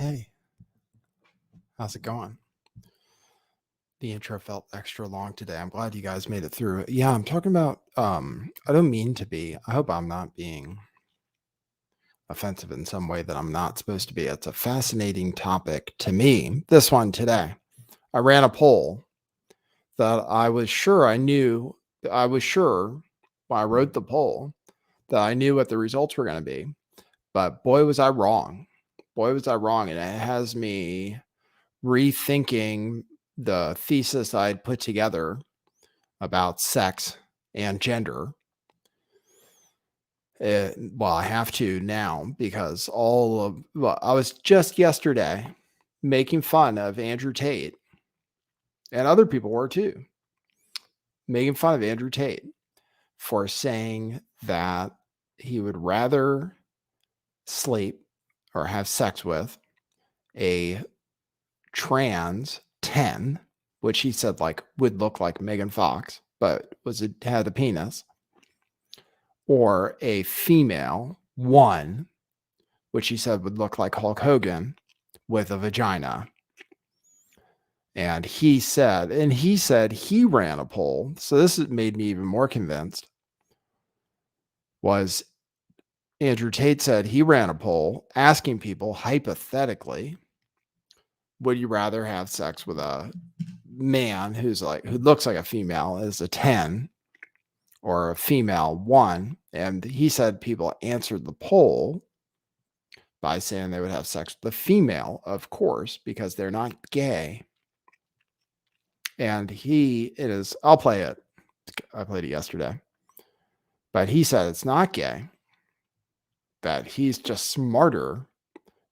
Hey, how's it going? The intro felt extra long today. I'm glad you guys made it through. Yeah, I'm talking about I don't mean to be. I hope I'm not being offensive in some way that I'm not supposed to be. It's a fascinating topic to me. This one today. I ran a poll that I was sure when I wrote the poll that I knew what the results were going to be. But boy was I wrong. Boy was I wrong, and it has me rethinking the thesis I'd put together about sex and gender. Well, I have to now because I was just yesterday making fun of Andrew Tate, and other people were too, making fun of Andrew Tate for saying that he would rather sleep or have sex with a trans 10, which he said would look like Megan Fox, but had a penis, or a female 1, which he said would look like Hulk Hogan with a vagina. And he said he ran a poll. So this made me even more convinced. Was Andrew Tate said he ran a poll asking people hypothetically, would you rather have sex with a man who looks like a female as a 10 or a female 1? And he said people answered the poll by saying they would have sex with the female, of course, because they're not gay. And I'll play it. I played it yesterday. But he said it's not gay, that he's just smarter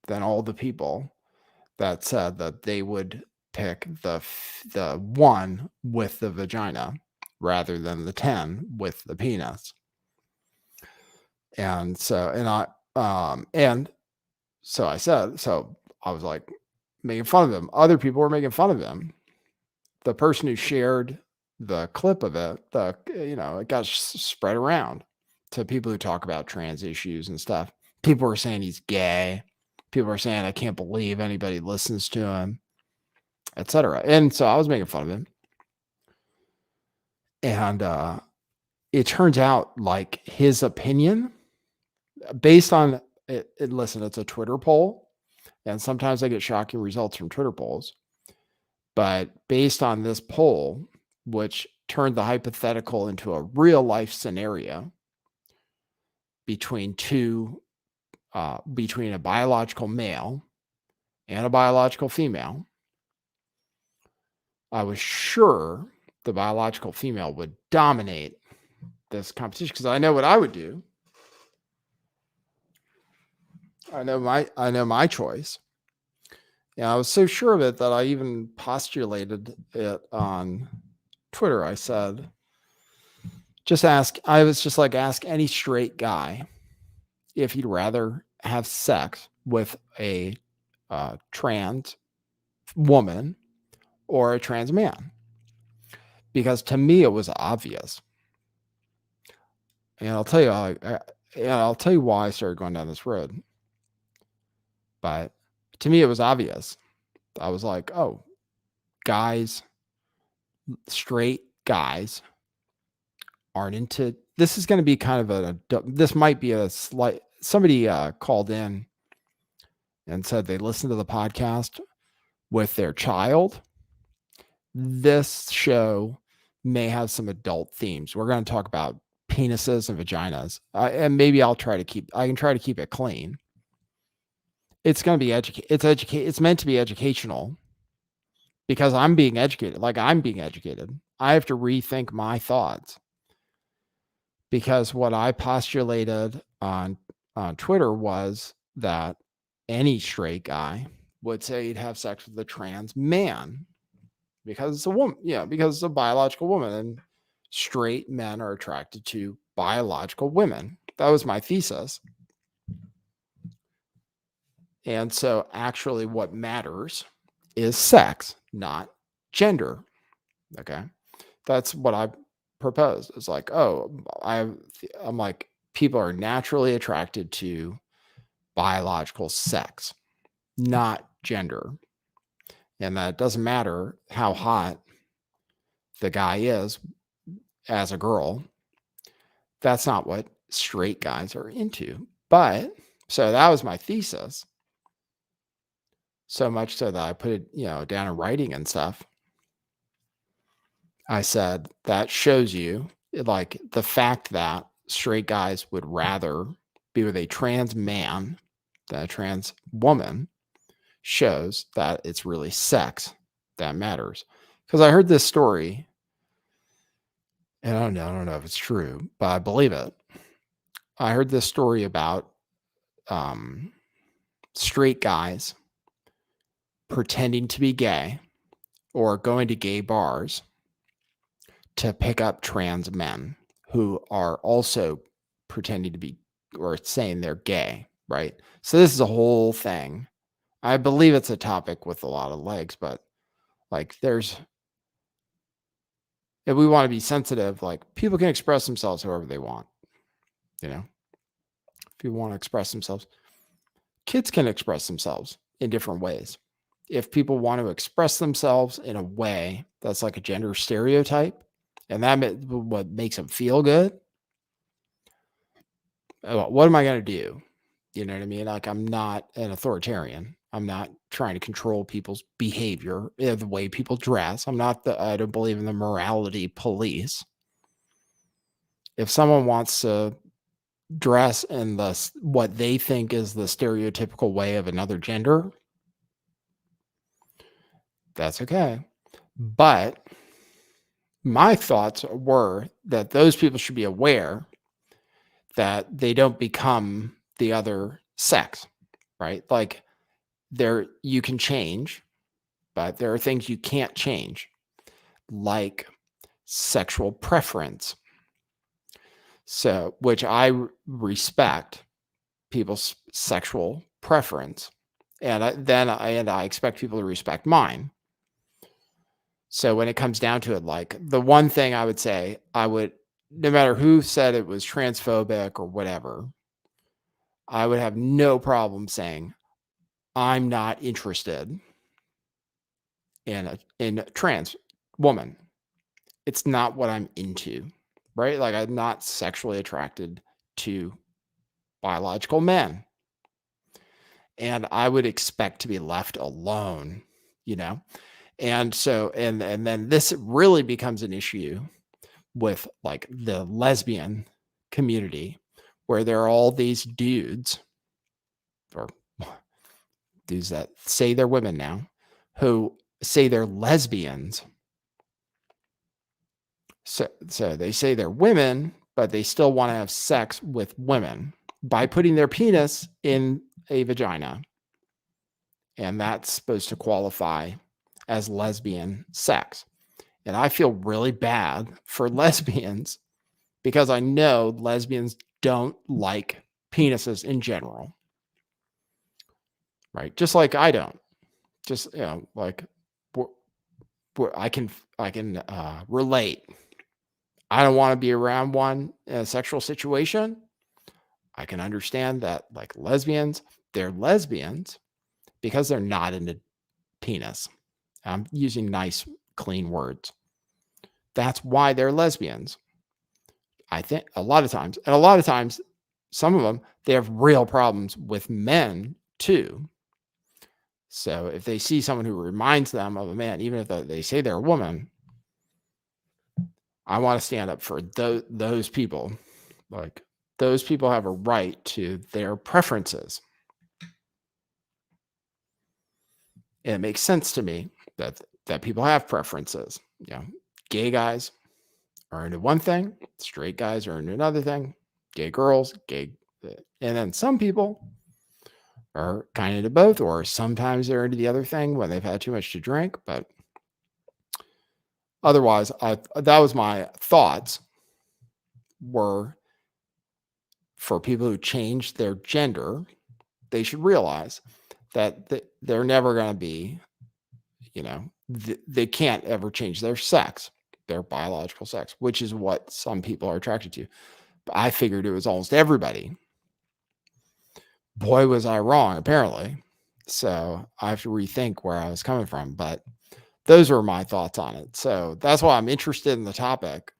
than all the people that said that they would pick the 1 with the vagina rather than the 10 with the penis. And so I was like making fun of him. Other people were making fun of him. The person who shared the clip of it, it got spread around to people who talk about trans issues and stuff. People were saying he's gay. People were saying, I can't believe anybody listens to him, etc. And so I was making fun of him. And it turns out like his opinion based on it. Listen, it's a Twitter poll, and sometimes I get shocking results from Twitter polls. But based on this poll, which turned the hypothetical into a real life scenario between a biological male and a biological female, I was sure the biological female would dominate this competition because I know what I would do. I know my choice. And I was so sure of it that I even postulated it on Twitter. I said, ask any straight guy if he'd rather have sex with a trans woman or a trans man. Because to me, it was obvious. And I'll tell you why I started going down this road. But to me, it was obvious. I was like, oh, straight guys aren't into, this is going to be kind of this might be a slight, somebody called in and said they listened to the podcast with their child. This show may have some adult themes. We're going to talk about penises and vaginas. And maybe I can try to keep it clean. It's going to be it's meant to be educational because I'm being educated. I have to rethink my thoughts because what I postulated on Twitter was that any straight guy would say he'd have sex with a trans man because it's a woman. Yeah, because it's a biological woman, and straight men are attracted to biological women. That was my thesis. And so actually what matters is sex, not gender. Okay. That's what I proposed. It's like, I'm like, people are naturally attracted to biological sex. not gender. And that it doesn't matter how hot the guy is as a girl. That's not what straight guys are into. But so that was my thesis. So much so that I put it, down in writing and stuff. I said that shows you like the fact that straight guys would rather be with a trans man than a trans woman shows that it's really sex that matters. Because I heard this story, and I don't know if it's true, but I believe it. I heard this story about straight guys pretending to be gay or going to gay bars to pick up trans men who are also pretending to be or saying they're gay, right? So this is a whole thing. I believe it's a topic with a lot of legs, but like if we want to be sensitive, like people can express themselves however they want, if you want to express themselves. Kids can express themselves in different ways. If people want to express themselves in a way that's like a gender stereotype, and what makes them feel good, what am I going to do? You know what I mean? Like, I'm not an authoritarian. I'm not trying to control people's behavior, the way people dress. I don't believe in the morality police. If someone wants to dress in what they think is the stereotypical way of another gender, that's okay. But my thoughts were that those people should be aware that they don't become the other sex, right? Like you can change, but there are things you can't change, like sexual preference. So, which I respect people's sexual preference, and I expect people to respect mine. So when it comes down to it, like the one thing I would say, no matter who said it was transphobic or whatever, I would have no problem saying, I'm not interested in a trans woman. It's not what I'm into, right? Like, I'm not sexually attracted to biological men. And I would expect to be left alone, And so, and then this really becomes an issue with like the lesbian community, where there are all these dudes or dudes that say they're women now, who say they're lesbians. So they say they're women, but they still want to have sex with women by putting their penis in a vagina. And that's supposed to qualify as lesbian sex. And I feel really bad for lesbians because I know lesbians don't like penises in general. Right? Just like I don't. Just, like I can relate. I don't want to be around one in a sexual situation. I can understand that, like, lesbians, they're lesbians because they're not into penis. I'm using nice, clean words. That's why they're lesbians. I think a lot of times, some of them, they have real problems with men too. So if they see someone who reminds them of a man, even if they say they're a woman, I want to stand up for those people. Like, those people have a right to their preferences. And it makes sense to me that people have preferences. Gay guys are into one thing, straight guys are into another thing, gay girls, and then some people are kind of into both, or sometimes they're into the other thing when they've had too much to drink. But otherwise, that was my thoughts, were for people who change their gender, they should realize that they're never going to be, they can't ever change their sex, their biological sex, which is what some people are attracted to. But I figured it was almost everybody. Boy, was I wrong, apparently. So I have to rethink where I was coming from, but those are my thoughts on it. So that's why I'm interested in the topic,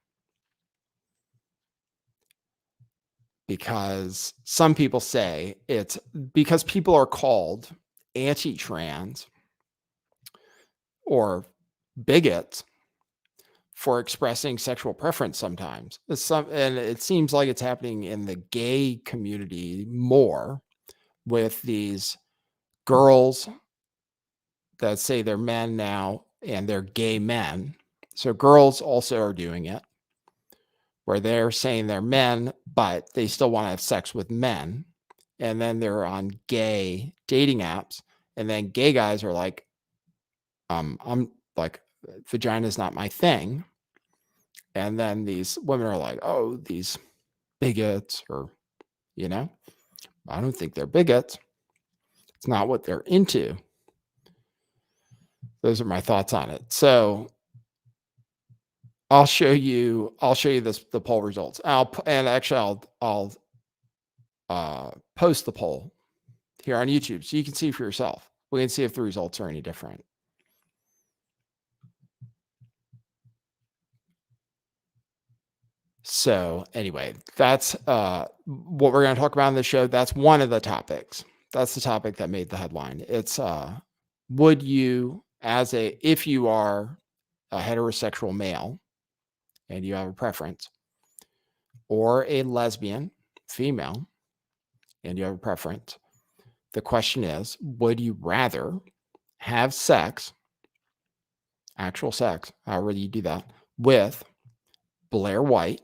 because some people say it's because people are called anti-trans or bigots for expressing sexual preference sometimes. And it seems like it's happening in the gay community more with these girls that say they're men now and they're gay men. So girls also are doing it where they're saying they're men, but they still want to have sex with men. And then they're on gay dating apps. And then gay guys are like, I'm like, vagina is not my thing. And then these women are like, oh, these bigots, or, I don't think they're bigots. It's not what they're into. Those are my thoughts on it. So I'll show you the poll results. I'll post the poll here on YouTube so you can see for yourself. We can see if the results are any different. So anyway, that's what we're going to talk about in the show. That's one of the topics. That's the topic that made the headline. It's would you, if you are a heterosexual male and you have a preference, or a lesbian female and you have a preference, the question is, would you rather have sex, actual sex, however you do that, with Blair White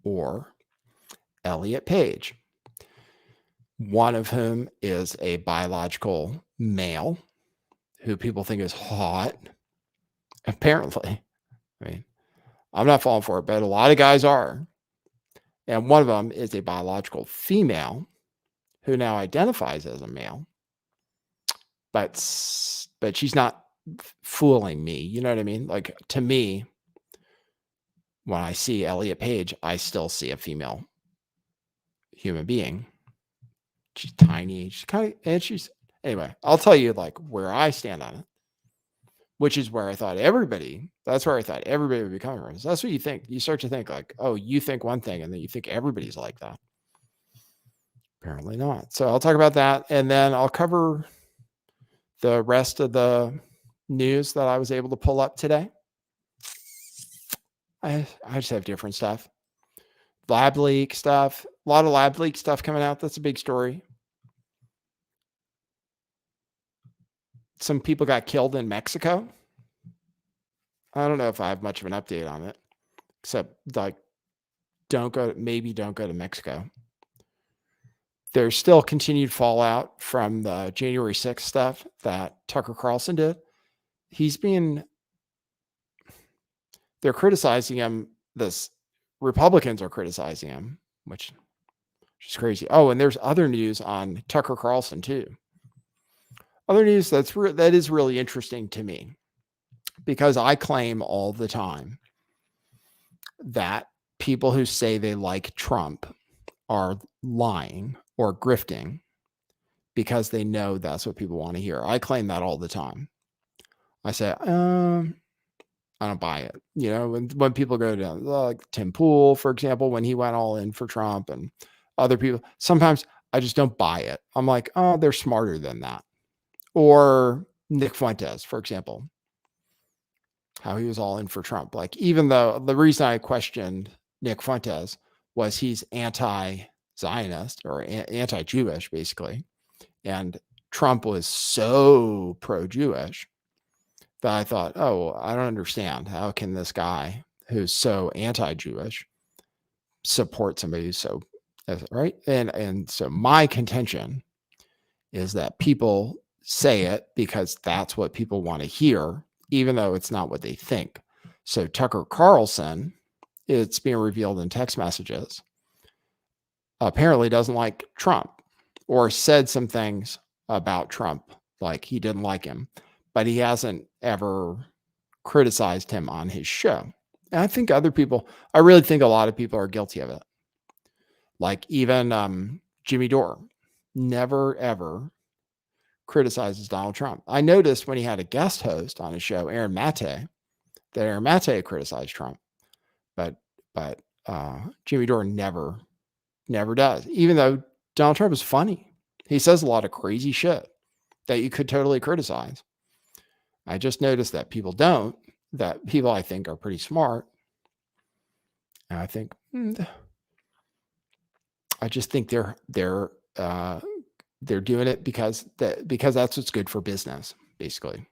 or Elliot Page, one of whom is a biological male who people think is hot, apparently. I mean, I'm not falling for it, but a lot of guys are. And one of them is a biological female who now identifies as a male, but she's not fooling me. You know what I mean? Like, to me, when I see Elliot Page, I still see a female human being. She's tiny. Anyway, I'll tell you like where I stand on it, which is where I thought that's where I thought everybody would be coming from. So that's what you think. You start to think like, oh, you think one thing and then you think everybody's like that. Apparently not. So I'll talk about that. And then I'll cover the rest of the news that I was able to pull up today. I just have different stuff. Lab leak stuff. A lot of lab leak stuff coming out. That's a big story. Some people got killed in Mexico. I don't know if I have much of an update on it, except like, don't go to Mexico. There's still continued fallout from the January 6th stuff that Tucker Carlson did. They're criticizing him. Republicans are criticizing him, which is crazy. Oh, and there's other news on Tucker Carlson too. Other news that is really interesting to me, because I claim all the time that people who say they like Trump are lying or grifting because they know that's what people want to hear. I claim that all the time. I say, I don't buy it. When people go to like Tim Pool, for example, when he went all in for Trump, and other people, sometimes I just don't buy it. I'm like, oh, they're smarter than that. Or Nick Fuentes, for example, how he was all in for Trump. Like, even though the reason I questioned Nick Fuentes was he's anti-Zionist or anti-Jewish, basically. And Trump was so pro-Jewish that I thought, oh, I don't understand. How can this guy who's so anti-Jewish support somebody who's so, right? And so my contention is that people say it because that's what people want to hear, even though it's not what they think. So Tucker Carlson, it's being revealed in text messages, apparently doesn't like Trump, or said some things about Trump, like he didn't like him, but he hasn't ever criticized him on his show. And I really think a lot of people are guilty of it. Like even Jimmy Dore never, ever criticizes Donald Trump. I noticed when he had a guest host on his show, Aaron Mate, that Aaron Mate criticized Trump, but Jimmy Dore never does. Even though Donald Trump is funny, he says a lot of crazy shit that you could totally criticize. I just noticed that people don't. That people I think are pretty smart. And I think I just think they're doing it because that's what's good for business, basically.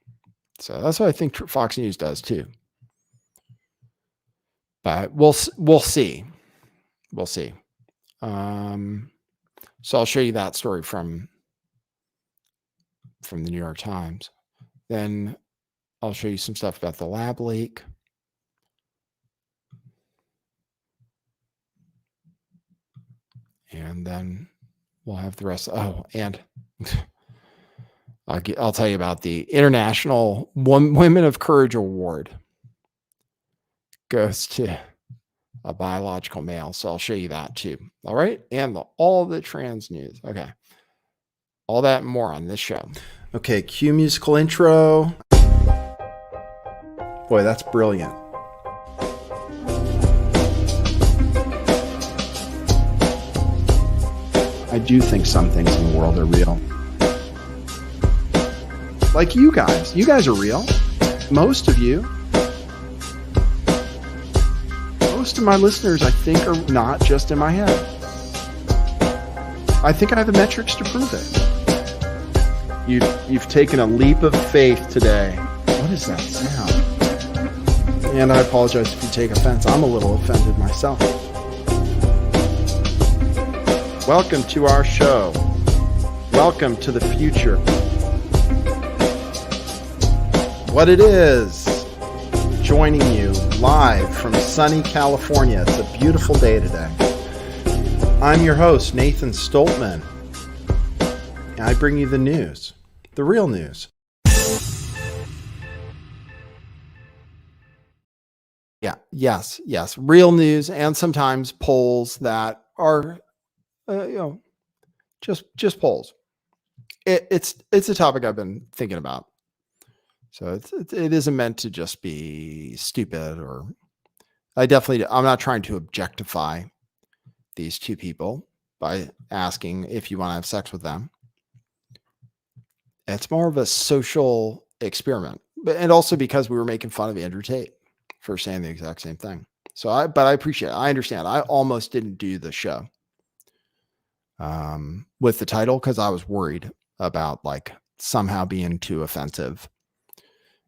So that's what I think Fox News does too. But we'll see. We'll see. So I'll show you that story from the New York Times. Then I'll show you some stuff about the lab leak. And then we'll have the rest. Oh, and I'll tell you about the International Women of Courage Award. Goes to a biological male. So I'll show you that too. All right. And all the trans news. Okay. All that and more on this show. Okay. Cue musical intro. Boy, that's brilliant. I do think some things in the world are real. Like you guys. You guys are real. Most of you. Most of my listeners, I think, are not just in my head. I think I have the metrics to prove it. You've taken a leap of faith today. What is that sound? And I apologize if you take offense. I'm a little offended myself. Welcome to our show. Welcome to the future. What it is. Joining you live from sunny California. It's a beautiful day today. I'm your host, Nathan Stoltman. And I bring you the news, the real news. Yeah, yes. Real news, and sometimes polls that are, just polls. It's a topic I've been thinking about. So it isn't meant to just be stupid, or I'm not trying to objectify these two people by asking if you want to have sex with them. It's more of a social experiment, and also because we were making fun of Andrew Tate for saying the exact same thing. But I appreciate it. I understand. I almost didn't do the show with the title because I was worried about somehow being too offensive.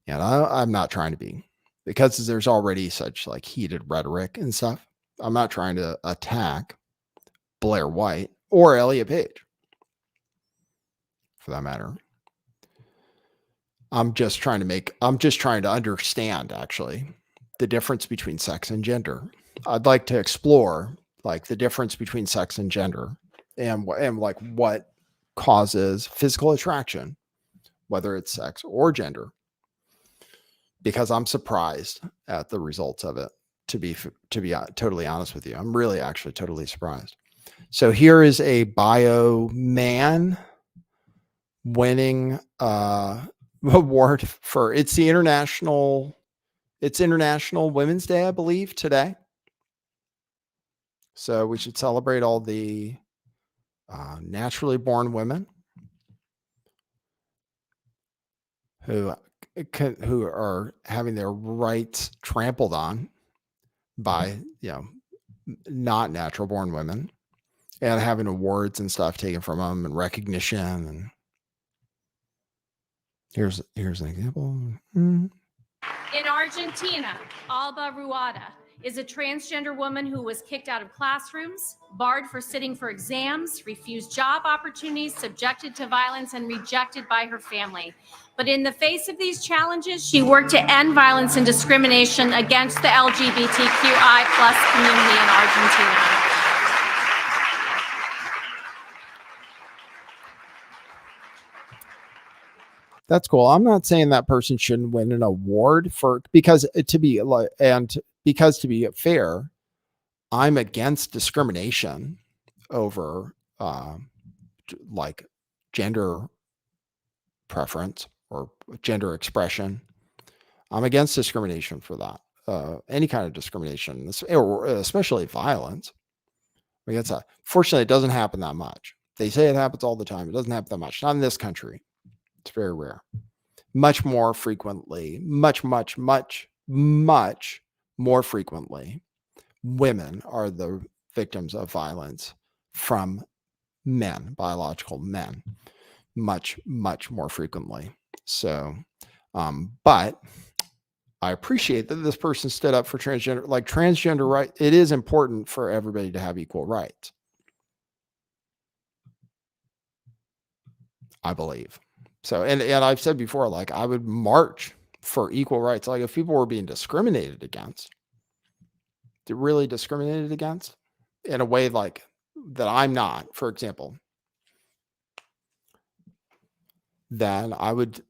And I'm not trying to be, because there's already such heated rhetoric and stuff. I'm not trying to attack Blair White or Elliot Page, for that matter. I'm just trying to understand actually the difference between sex and gender. I'd like to explore the difference between sex and gender and what causes physical attraction, whether it's sex or gender. Because I'm surprised at the results of it, to be totally honest with you. I'm really actually totally surprised. So here is a bio man winning award for it's International Women's Day, I believe, today. So we should celebrate all the naturally born women who are having their rights trampled on by not natural born women, and having awards and stuff taken from them and recognition. And here's an example. In Argentina, Alba Ruada is a transgender woman who was kicked out of classrooms, barred for sitting for exams, refused job opportunities, subjected to violence, and rejected by her family. But in the face of these challenges, she worked to end violence and discrimination against the LGBTQI plus community in Argentina. That's cool. I'm not saying that person shouldn't win an award because to be fair, I'm against discrimination over gender preference or gender expression. I'm against discrimination for that. Any kind of discrimination, or especially violence. Against that. Fortunately, it doesn't happen that much. They say it happens all the time. It doesn't happen that much. Not in this country. It's very rare. Much more frequently, much more frequently, women are the victims of violence from men, biological men, much more frequently. So, but I appreciate that this person stood up for transgender rights. It is important for everybody to have equal rights, I believe. So, and I've said before, like, I would march for equal rights. Like, if people were being discriminated against, really discriminated against in a way like that I'm not, for example, then I would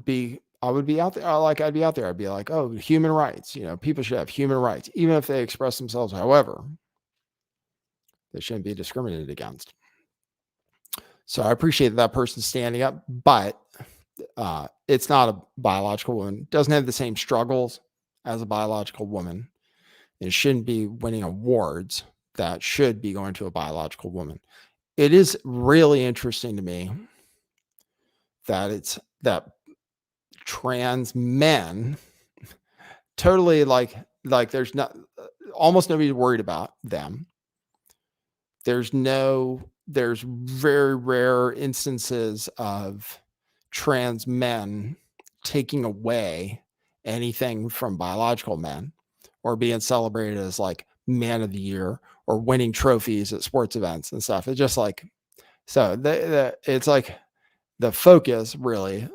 be out there. I'd be out there. I'd be like, oh, human rights. People should have human rights, even if they express themselves however. They shouldn't be discriminated against. So I appreciate that person standing up, but it's not a biological woman. Doesn't have the same struggles as a biological woman. It shouldn't be winning awards that should be going to a biological woman. It is really interesting to me that trans men totally like there's not almost nobody's worried about them. There's very rare instances of trans men taking away anything from biological men or being celebrated as like man of the year or winning trophies at sports events and stuff. It's just like, so it's like the focus really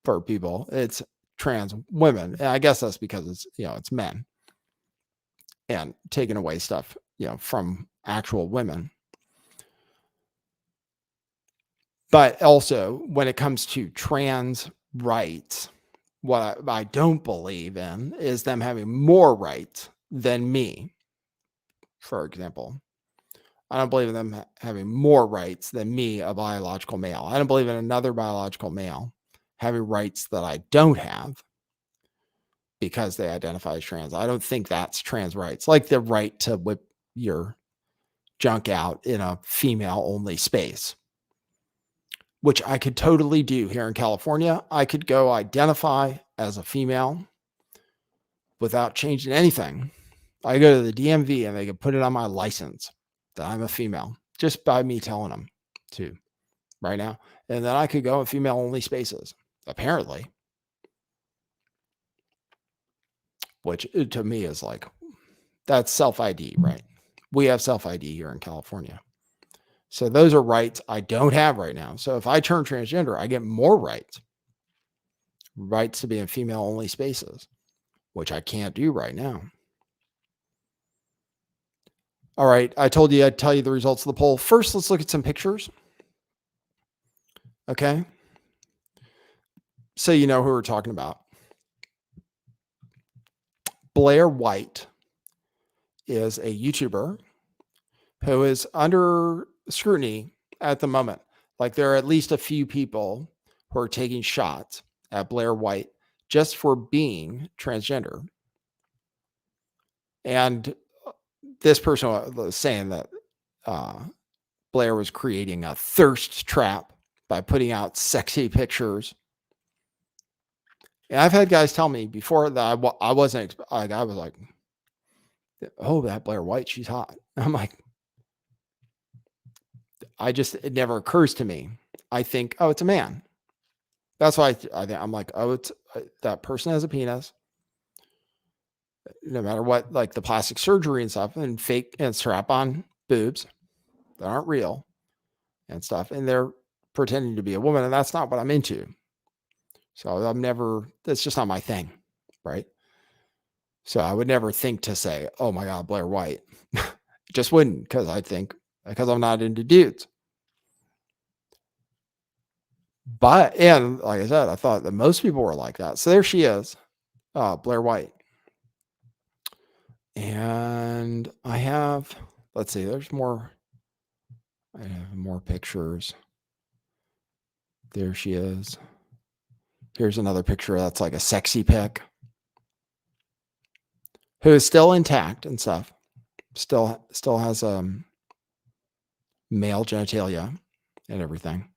for people, it's trans women. And I guess that's because it's men and taking away stuff, from actual women. But also when it comes to trans rights, what I don't believe in is them having more rights than me, for example. I don't believe in them having more rights than me, a biological male. I don't believe in another biological male having rights that I don't have because they identify as trans. I don't think that's trans rights, like the right to whip your junk out in a female-only space, which I could totally do here in California. I could go identify as a female without changing anything. I go to the DMV and they could put it on my license that I'm a female just by me telling them to right now. And then I could go in female-only spaces, apparently, which to me is like, that's self-ID, right? We have self-ID here in California. So those are rights I don't have right now. So if I turn transgender, I get more rights to be in female-only spaces, which I can't do right now. All right, I told you I'd tell you the results of the poll. First, let's look at some pictures. Okay. So you know who we're talking about. Blair White is a YouTuber who is under scrutiny at the moment. Like, there are at least a few people who are taking shots at Blair White just for being transgender. And this person was saying that Blair was creating a thirst trap by putting out sexy pictures. And I've had guys tell me before that I wasn't like, I was like, oh, that Blair White, she's hot. I'm like, it never occurs to me. I think, oh, it's a man. That's why I'm like, oh, it's that person has a penis. No matter what, like the plastic surgery and stuff, and fake and strap on boobs that aren't real and stuff. And they're pretending to be a woman. And that's not what I'm into. So that's just not my thing. Right. So I would never think to say, oh my God, Blair White. Just wouldn't, because I'm not into dudes. But, and like I said, I thought that most people were like that. So there she is, Blair White. And I have, let's see, there's more. I have more pictures. There she is. Here's another picture that's like a sexy pic. Who is still intact and stuff. Still has male genitalia and everything.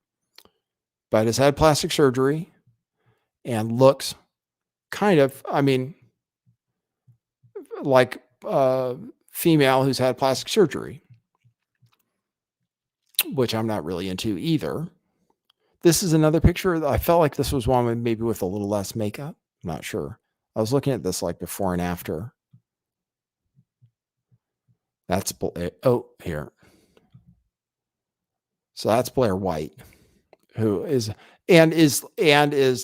But has had plastic surgery and looks kind of, I mean, like a female who's had plastic surgery, which I'm not really into either. This is another picture. I felt like this was one maybe with a little less makeup. I'm not sure. I was looking at this like before and after. That's here. So that's Blair White, who is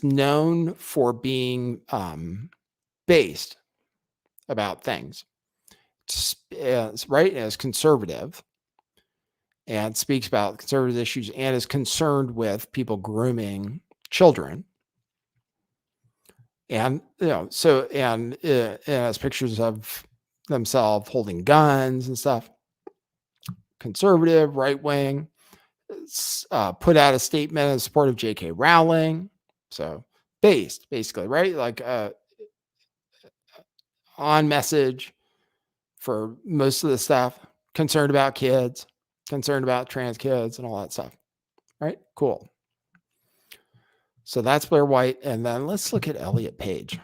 known for being based about things, right? As conservative, and speaks about conservative issues, and is concerned with people grooming children. And and has pictures of themselves holding guns and stuff. Conservative, right wing. Put out a statement in support of J.K. Rowling. So basically, right? Like on message for most of the stuff. Concerned about kids, concerned about trans kids and all that stuff. Right? Cool. So that's Blair White. And then let's look at Elliot Page.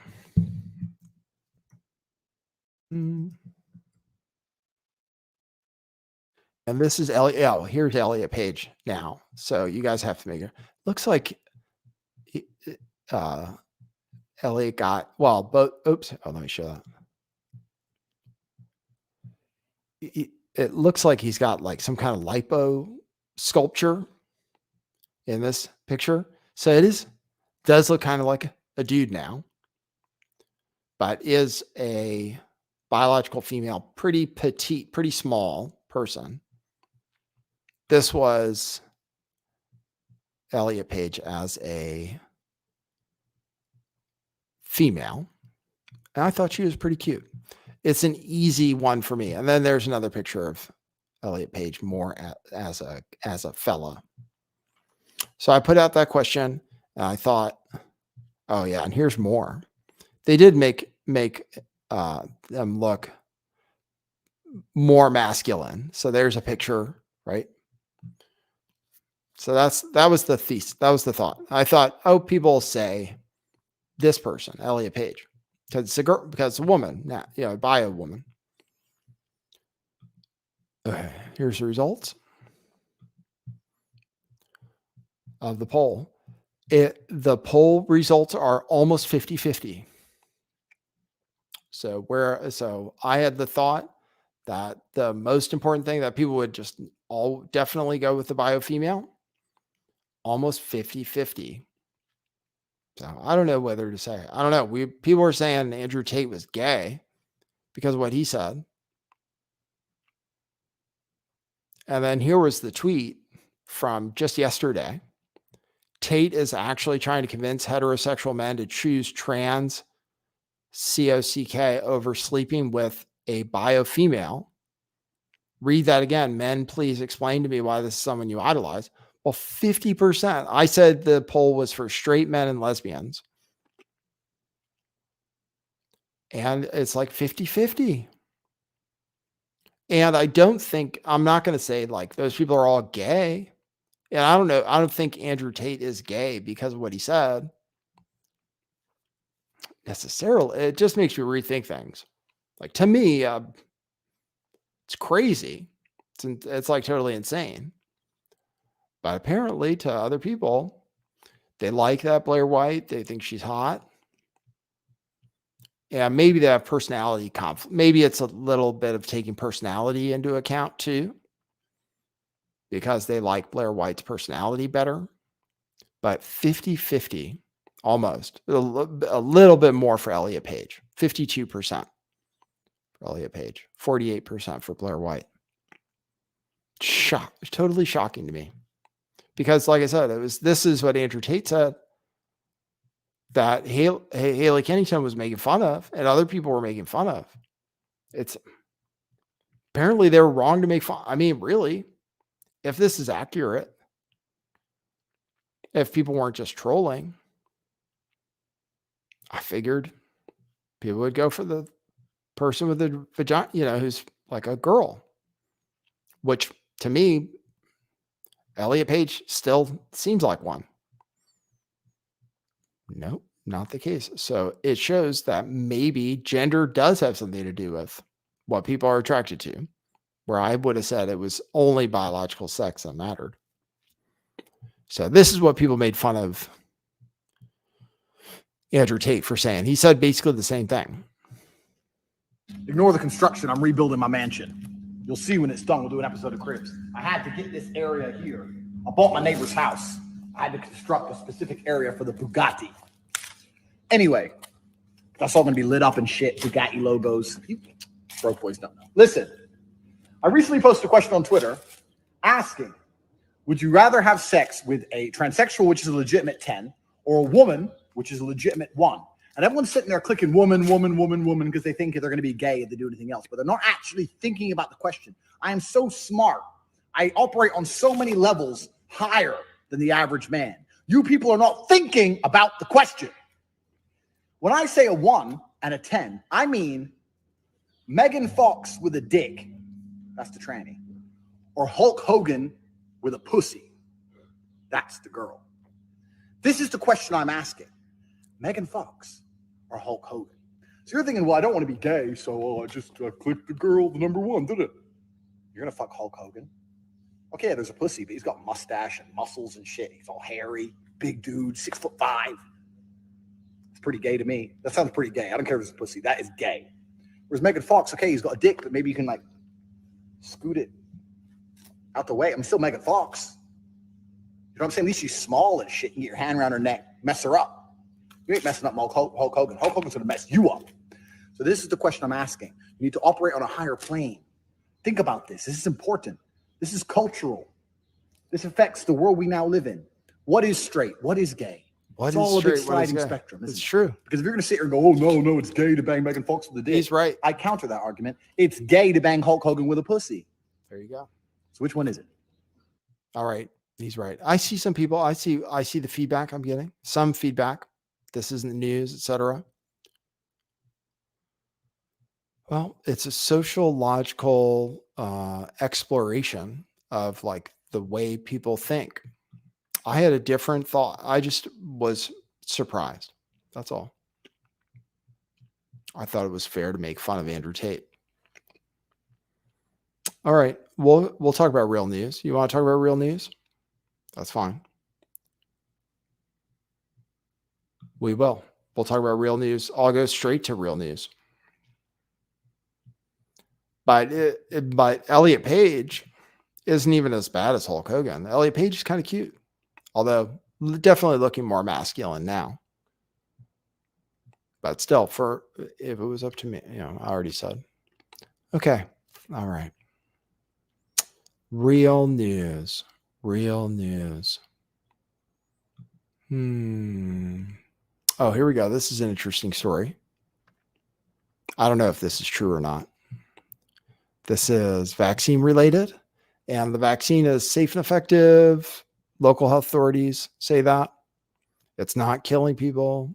And this is Elliot. Oh, here's Elliot Page now. So you guys have to make it. Looks like Elliot got, well, but oops. Oh, let me show that. It looks like he's got like some kind of lipo sculpture in this picture. So does look kind of like a dude now, but is a biological female, pretty petite, pretty small person. This was Elliot Page as a female. And I thought she was pretty cute. It's an easy one for me. And then there's another picture of Elliot Page more as a fella. So I put out that question and I thought, oh yeah, and here's more. They did make them look more masculine. So there's a picture, right? So that was the thesis. That was the thought. I thought, oh, people say this person, Elliot Page, because it's a girl, because it's a woman, by a woman. Okay, here's the results of the poll. The poll results are almost 50-50. So I had the thought that the most important thing that people would just all definitely go with the bio female, almost 50-50. So I don't know whether to say. I don't know. People were saying Andrew Tate was gay because of what he said. And then here was the tweet from just yesterday. Tate is actually trying to convince heterosexual men to choose trans COCK over sleeping with a bio female. Read that again. Men, please explain to me why this is someone you idolize. Well, 50%. I said the poll was for straight men and lesbians. And it's like 50-50. And I don't think, I'm not going to say like those people are all gay. And I don't know. I don't think Andrew Tate is gay because of what he said. Necessarily. It just makes you rethink things. Like to me, it's crazy. It's like totally insane. But apparently to other people, they like that Blair White. They think she's hot. Yeah, maybe they have personality conflict. Maybe it's a little bit of taking personality into account too, because they like Blair White's personality better. But 50-50, almost. A little bit more for Elliot Page. 52% for Elliot Page. 48% for Blair White. Totally shocking to me. Because like I said, this is what Andrew Tate said. That Haley Kennington was making fun of, and other people were making fun of. It's apparently they were wrong to make fun. I mean, really, if this is accurate, if people weren't just trolling, I figured people would go for the person with the vagina, who's like a girl, which to me, Elliot Page still seems like one. Nope, not the case. So it shows that maybe gender does have something to do with what people are attracted to, where I would have said it was only biological sex that mattered. So this is what people made fun of Andrew Tate for saying. He said basically the same thing. Ignore the construction. I'm rebuilding my mansion. You'll see when it's done. We'll do an episode of Cribs. I had to get this area here. I bought my neighbor's house. I had to construct a specific area for the Bugatti. Anyway, that's all going to be lit up and shit. Bugatti logos. You broke boys don't know. Listen, I recently posted a question on Twitter asking, would you rather have sex with a transsexual, which is a legitimate 10, or a woman, which is a legitimate 1? And everyone's sitting there clicking woman, woman, woman, woman, because they think they're going to be gay if they do anything else. But they're not actually thinking about the question. I am so smart. I operate on so many levels higher than the average man. You people are not thinking about the question. When I say a 1 and a 10, I mean Megan Fox with a dick. That's the tranny. Or Hulk Hogan with a pussy. That's the girl. This is the question I'm asking. Megan Fox or Hulk Hogan? So you're thinking, well, I don't want to be gay, so I just clicked the girl, the number 1, did it? You're going to fuck Hulk Hogan? Okay, there's a pussy, but he's got mustache and muscles and shit. He's all hairy, big dude, 6'5". It's pretty gay to me. That sounds pretty gay. I don't care if it's a pussy. That is gay. Whereas Megan Fox, okay, he's got a dick, but maybe you can like scoot it out the way. I'm still Megan Fox. You know what I'm saying? At least she's small and shit. You can get your hand around her neck, mess her up. You ain't messing up Hulk Hogan. Hulk Hogan's going to mess you up. So this is the question I'm asking. You need to operate on a higher plane. Think about this. This is important. This is cultural. This affects the world we now live in. What is straight? What is gay? It's all a big sliding spectrum. It's true. Because if you're going to sit here and go, oh, no, it's gay to bang Megan Fox with a dick. He's right. I counter that argument. It's gay to bang Hulk Hogan with a pussy. There you go. So which one is it? All right. He's right. I see some people. I see the feedback I'm getting. Some feedback. This isn't the news, etc. Well, it's a sociological exploration of like the way people think. I had a different thought. I just was surprised. That's all. I thought it was fair to make fun of Andrew Tate. All right. We'll talk about real news. You want to talk about real news? That's fine. We will. We'll talk about real news. I'll go straight to real news. But Elliot Page isn't even as bad as Hulk Hogan. Elliot Page is kind of cute, although definitely looking more masculine now. But still, if it was up to me, I already said. Okay. All right. Real news. Real news. Oh, here we go. This is an interesting story. I don't know if this is true or not. This is vaccine related, and the vaccine is safe and effective. Local health authorities say that. It's not killing people.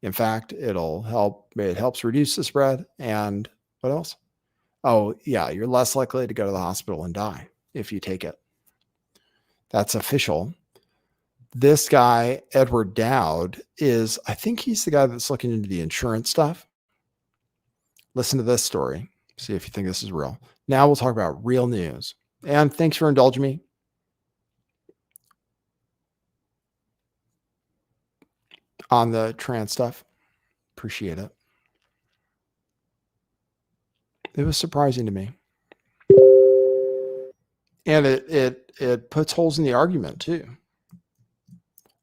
In fact, it'll help. It helps reduce the spread. And what else? Oh, yeah, you're less likely to go to the hospital and die if you take it. That's official. This guy, Edward Dowd, I think he's the guy that's looking into the insurance stuff. Listen to this story. See if you think this is real. Now we'll talk about real news. And thanks for indulging me. On the trans stuff. Appreciate it. It was surprising to me. And it puts holes in the argument too.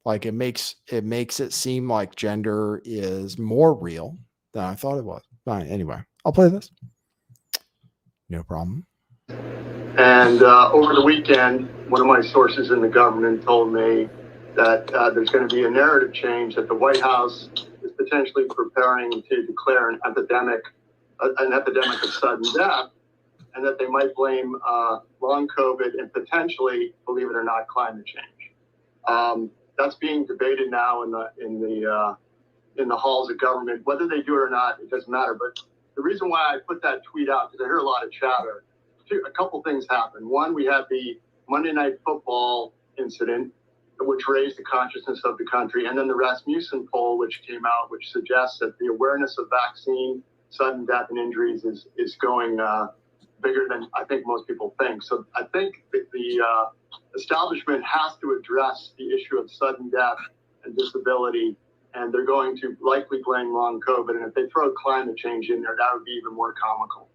Like it makes it seem like gender is more real than I thought it was. Fine. Anyway, I'll play this. No problem. And over the weekend, one of my sources in the government told me that there's going to be a narrative change, that the White House is potentially preparing to declare an epidemic of sudden death, and that they might blame long COVID and potentially, believe it or not, climate change. That's being debated now in the in the halls of government. Whether they do it or not, it doesn't matter. But the reason why I put that tweet out, because I hear a lot of chatter, a couple things happened. One, we had the Monday Night Football incident, which raised the consciousness of the country, and then the Rasmussen poll, which came out, which suggests that the awareness of vaccine, sudden death, and injuries is going bigger than I think most people think. So I think that the establishment has to address the issue of sudden death and disability, and they're going to likely blame long COVID. And if they throw climate change in there, that would be even more comical.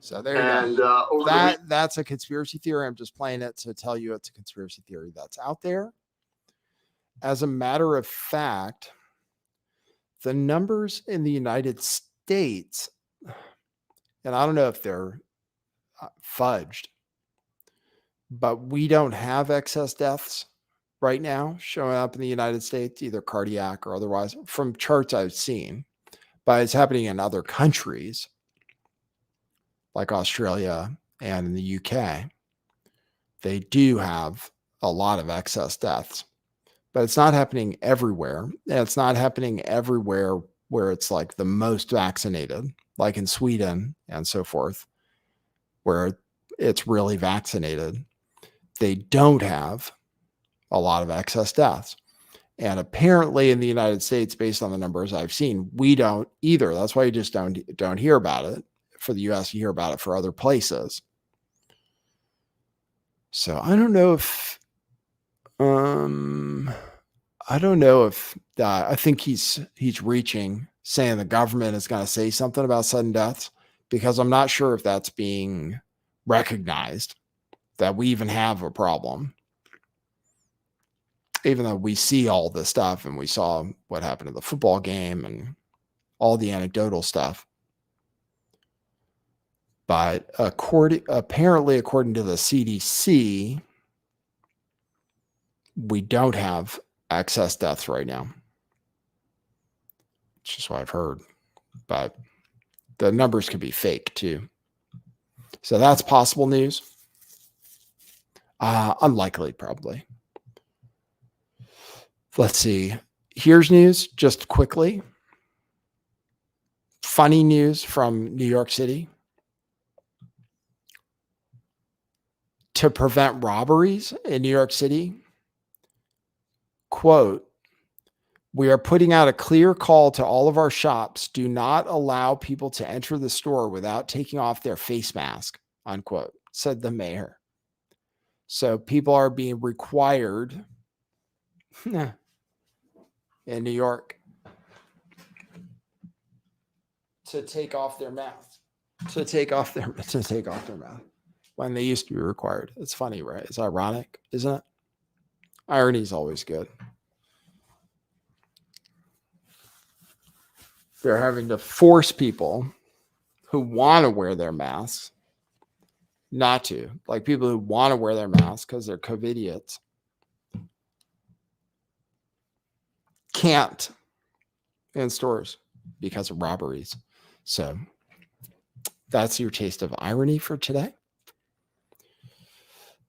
So there you go. That's a conspiracy theory. I'm just playing it to tell you it's a conspiracy theory that's out there. As a matter of fact, the numbers in the United States, and I don't know if they're fudged, but we don't have excess deaths right now showing up in the United States, either cardiac or otherwise, from charts I've seen, but it's happening in other countries like Australia and in the UK. They do have a lot of excess deaths, but it's not happening everywhere. And it's not happening everywhere where it's like the most vaccinated, like in Sweden and so forth, where it's really vaccinated. They don't have a lot of excess deaths. And apparently in the United States, based on the numbers I've seen, we don't either. That's why you just don't hear about it. For the US, you hear about it for other places. So I don't know if I think he's reaching, saying the government is going to say something about sudden deaths, because I'm not sure if that's being recognized, that we even have a problem, even though we see all this stuff and we saw what happened at the football game and all the anecdotal stuff. But apparently, according to the CDC, we don't have excess deaths right now. It's just what I've heard. But the numbers could be fake too. So that's possible news. Unlikely, probably. Let's see. Here's news, just quickly. Funny news from New York City. To prevent robberies in New York City, quote, "We are putting out a clear call to all of our shops. Do not allow people to enter the store without taking off their face mask," unquote, said the mayor. So people are being required in New York to take off their mask, when they used to be required. It's funny, right? It's ironic, isn't it? Irony is always good. They're having to force people who want to wear their masks not to. Like people who want to wear their masks because they're COVIDiots can't in stores because of robberies. So that's your taste of irony for today.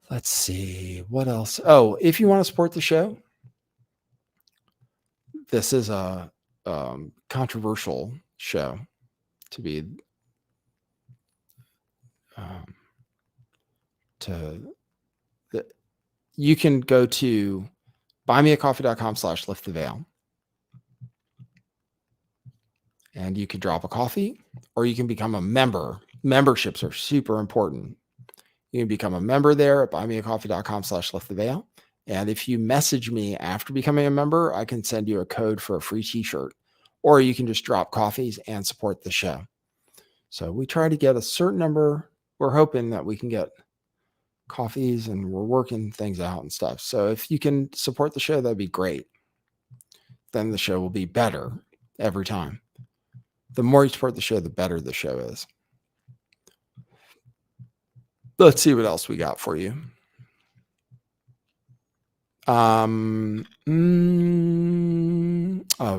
Let's see what else. Oh, if you want to support the show, this is a controversial show to be you can go to buymeacoffee.com/lifttheveil and you can drop a coffee, or you can become a member. Memberships are super important. You can become a member there at buymeacoffee.com/lifttheveil. And if you message me after becoming a member, I can send you a code for a free t-shirt, or you can just drop coffees and support the show. So we try to get a certain number. We're hoping that we can get coffees, and we're working things out and stuff. So if you can support the show, that'd be great. Then the show will be better every time. The more you support the show, the better the show is. Let's see what else we got for you. Oh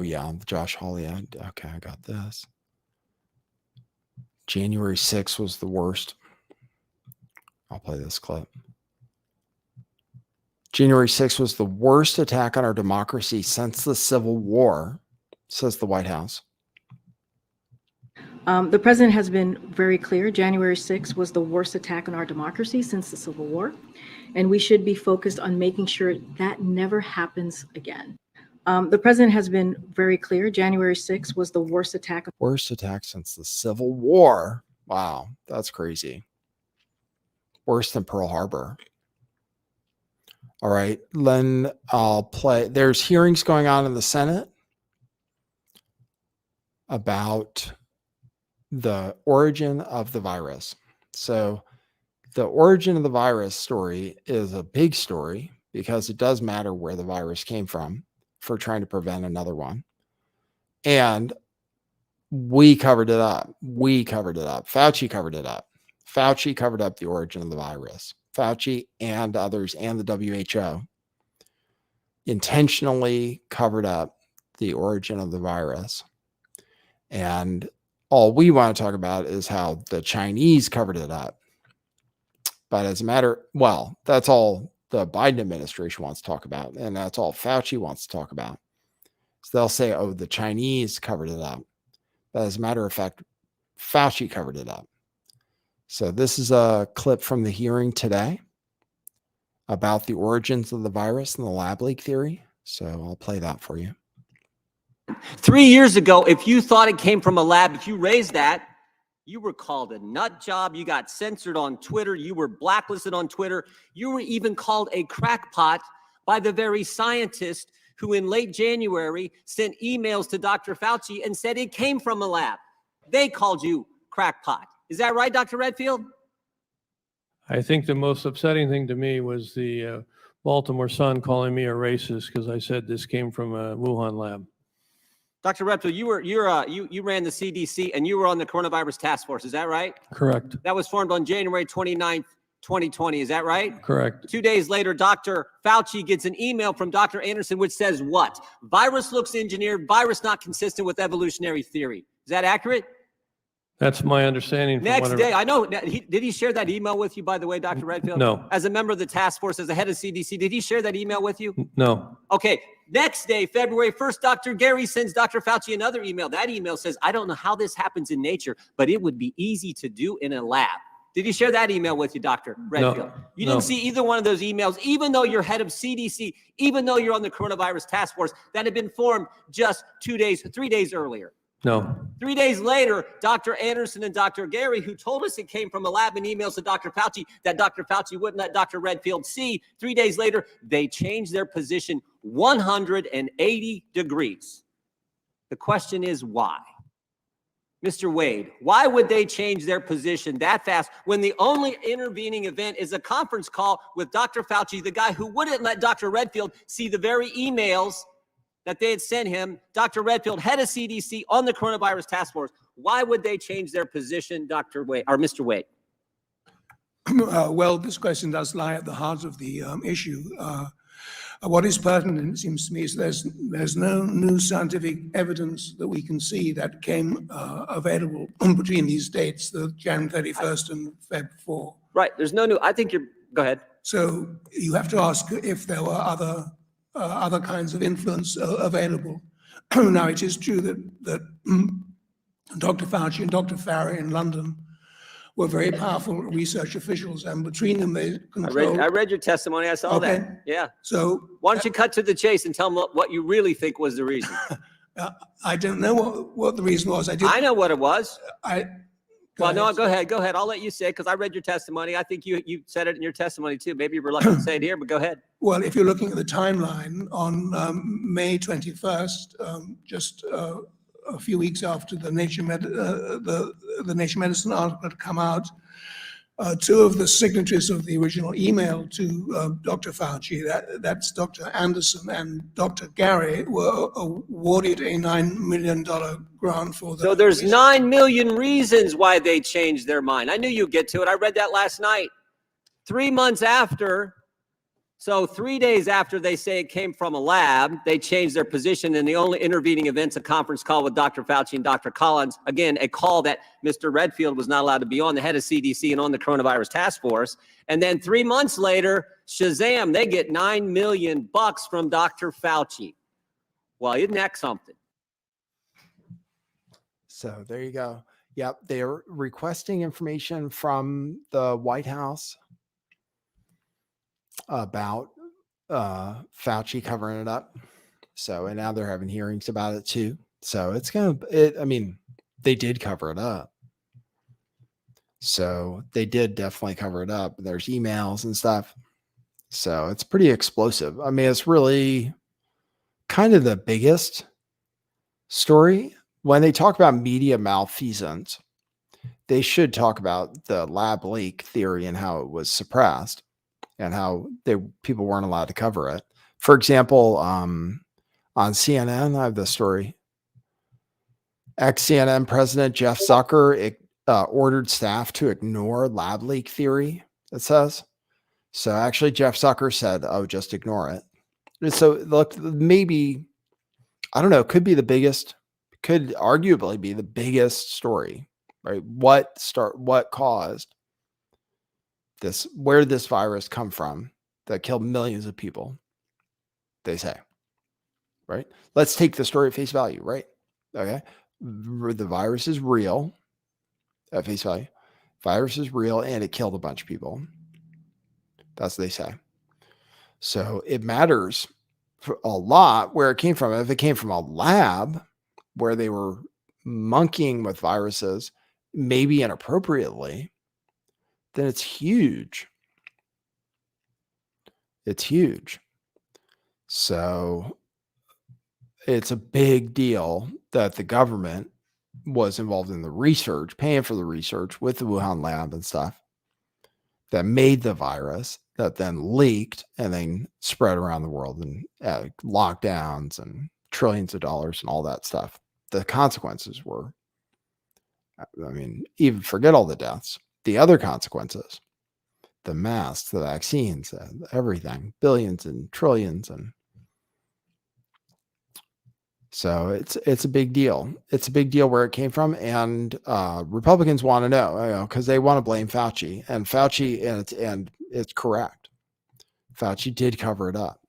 yeah, Josh Hawley. Okay, I got this. January 6th was the worst. I'll play this clip. January 6th was the worst attack on our democracy since the Civil War, says the White House. The president has been very clear. January 6th was the worst attack on our democracy since the Civil War, and we should be focused on making sure that never happens again. The president has been very clear. January 6th was the worst attack. Worst attack since the Civil War. Wow, that's crazy. Worse than Pearl Harbor. All right, then I'll play. There's hearings going on in the Senate about the origin of the virus. So the origin of the virus story is a big story because it does matter where the virus came from for trying to prevent another one. And we covered it up. We covered it up. Fauci covered it up. Fauci covered up the origin of the virus. Fauci and others and the WHO intentionally covered up the origin of the virus. And all we want to talk about is how the Chinese covered it up. But as a matter, well, that's all the Biden administration wants to talk about. And that's all Fauci wants to talk about. So they'll say, oh, the Chinese covered it up. But as a matter of fact, Fauci covered it up. So this is a clip from the hearing today about the origins of the virus and the lab leak theory. So I'll play that for you. 3 years ago, if you thought it came from a lab, if you raised that, you were called a nut job. You got censored on Twitter. You were blacklisted on Twitter. You were even called a crackpot by the very scientist who in late January sent emails to Dr. Fauci and said it came from a lab. They called you crackpot. Is that right, Dr. Redfield? I think the most upsetting thing to me was the Baltimore Sun calling me a racist because I said this came from a Wuhan lab. Dr. Redfield, you ran the CDC and you were on the coronavirus task force. Is that right? Correct. That was formed on January 29th, 2020. Is that right? Correct. 2 days later, Dr. Fauci gets an email from Dr. Anderson, which says what? Virus looks engineered, virus not consistent with evolutionary theory. Is that accurate? That's my understanding. Next day, I know. Did he share that email with you, by the way, Dr. Redfield? No. As a member of the task force, as the head of CDC, did he share that email with you? No. Okay. Next day, February 1st, Dr. Gary sends Dr. Fauci another email. That email says, I don't know how this happens in nature, but it would be easy to do in a lab. Did he share that email with you, Dr. Redfield? No. You didn't see either one of those emails, even though you're head of CDC, even though you're on the coronavirus task force that had been formed just 3 days earlier. No. 3 days later, Dr. Anderson and Dr. Gary, who told us it came from a lab in emails to Dr. Fauci that Dr. Fauci wouldn't let Dr. Redfield see, 3 days later, they changed their position 180 degrees. The question is why? Mr. Wade, why would they change their position that fast when the only intervening event is a conference call with Dr. Fauci, the guy who wouldn't let Dr. Redfield see the very emails that they had sent him, Dr. Redfield, head of CDC on the coronavirus task force? Why would they change their position, Dr. Wade, or Mr. Wade? Well, this question does lie at the heart of the issue. What is pertinent, it seems to me, is there's no new scientific evidence that we can see that came available between these dates, the January 31st and Feb 4. Right. There's no new. I think you're. Go ahead. So you have to ask if there were other kinds of influence available. Now, it is true that Dr. Fauci and Dr. Farah in London were very powerful research officials, and between them they controlled. I read your testimony. I saw that. Yeah. So why don't you cut to the chase and tell them what you really think was the reason? I don't know what the reason was. I know what it was. Go ahead. No, go ahead. Go ahead. I'll let you say it because I read your testimony. I think you said it in your testimony too. Maybe you're reluctant to say it here, but go ahead. Well, if you're looking at the timeline on May 21st, just a few weeks after the Nature Medicine article had come out, two of the signatories of the original email to Dr. Fauci, that's Dr. Anderson and Dr. Gary, were awarded a $9 million grant for the. So there's 9 million reasons why they changed their mind. I knew you'd get to it. I read that last night. 3 months after. So 3 days after they say it came from a lab, they changed their position, and the only intervening event's a conference call with Dr. Fauci and Dr. Collins. Again, a call that Mr. Redfield was not allowed to be on, the head of CDC and on the coronavirus task force. And then 3 months later, shazam, they get $9 million from Dr. Fauci. Well, isn't that something? So there you go. Yep, they're requesting information from the White House about Fauci covering it up. So, and now they're having hearings about it too. So it's I mean, they did cover it up. So they did definitely cover it up. There's emails and stuff. So it's pretty explosive. I mean, it's really kind of the biggest story. When they talk about media malfeasance, they should talk about the lab leak theory and how it was suppressed and how people weren't allowed to cover it. For example, on CNN, I have this story. Ex-CNN President Jeff Zucker ordered staff to ignore lab leak theory, it says. So actually, Jeff Zucker said, oh, just ignore it. And so look, maybe, I don't know, could arguably be the biggest story, right? What caused this, where did this virus come from that killed millions of people, they say, right? Let's take the story at face value, right? Okay. The virus is real at face value. Virus is real and it killed a bunch of people. That's what they say. So it matters a lot where it came from. If it came from a lab where they were monkeying with viruses, maybe inappropriately, then it's huge. It's huge. So it's a big deal that the government was involved in the research, paying for the research with the Wuhan lab and stuff that made the virus that then leaked and then spread around the world and lockdowns and trillions of dollars and all that stuff. The consequences were, I mean, even forget all the deaths, the other consequences, the masks, the vaccines, everything, billions and trillions. And so it's a big deal. It's a big deal where it came from. And Republicans want to know, because they want to blame Fauci, and it's correct. Fauci did cover it up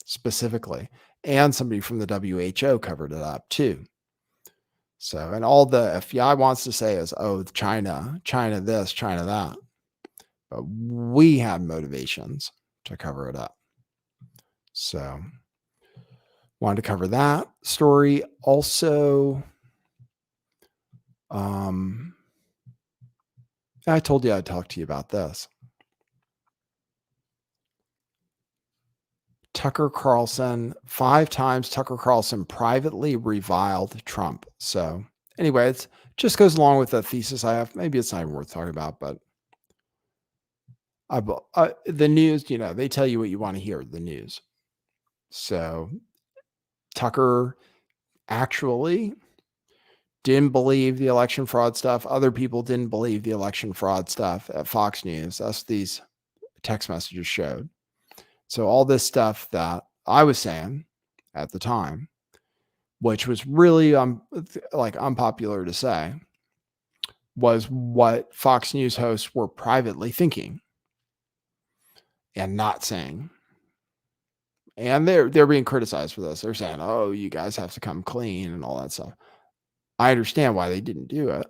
specifically, and somebody from the WHO covered it up too. So, and all the FBI wants to say is, oh, China this, China that. But we had motivations to cover it up. So, wanted to cover that story. Also, I told you I'd talk to you about this. Tucker Carlson, 5 times Tucker Carlson privately reviled Trump. So anyway, it just goes along with the thesis I have. Maybe it's not even worth talking about, but the news, they tell you what you want to hear, the news. So Tucker actually didn't believe the election fraud stuff. Other people didn't believe the election fraud stuff at Fox News. That's what these text messages showed. So all this stuff that I was saying at the time, which was really unpopular to say, was what Fox News hosts were privately thinking and not saying. And they're being criticized for this. They're saying, oh, you guys have to come clean and all that stuff. I understand why they didn't do it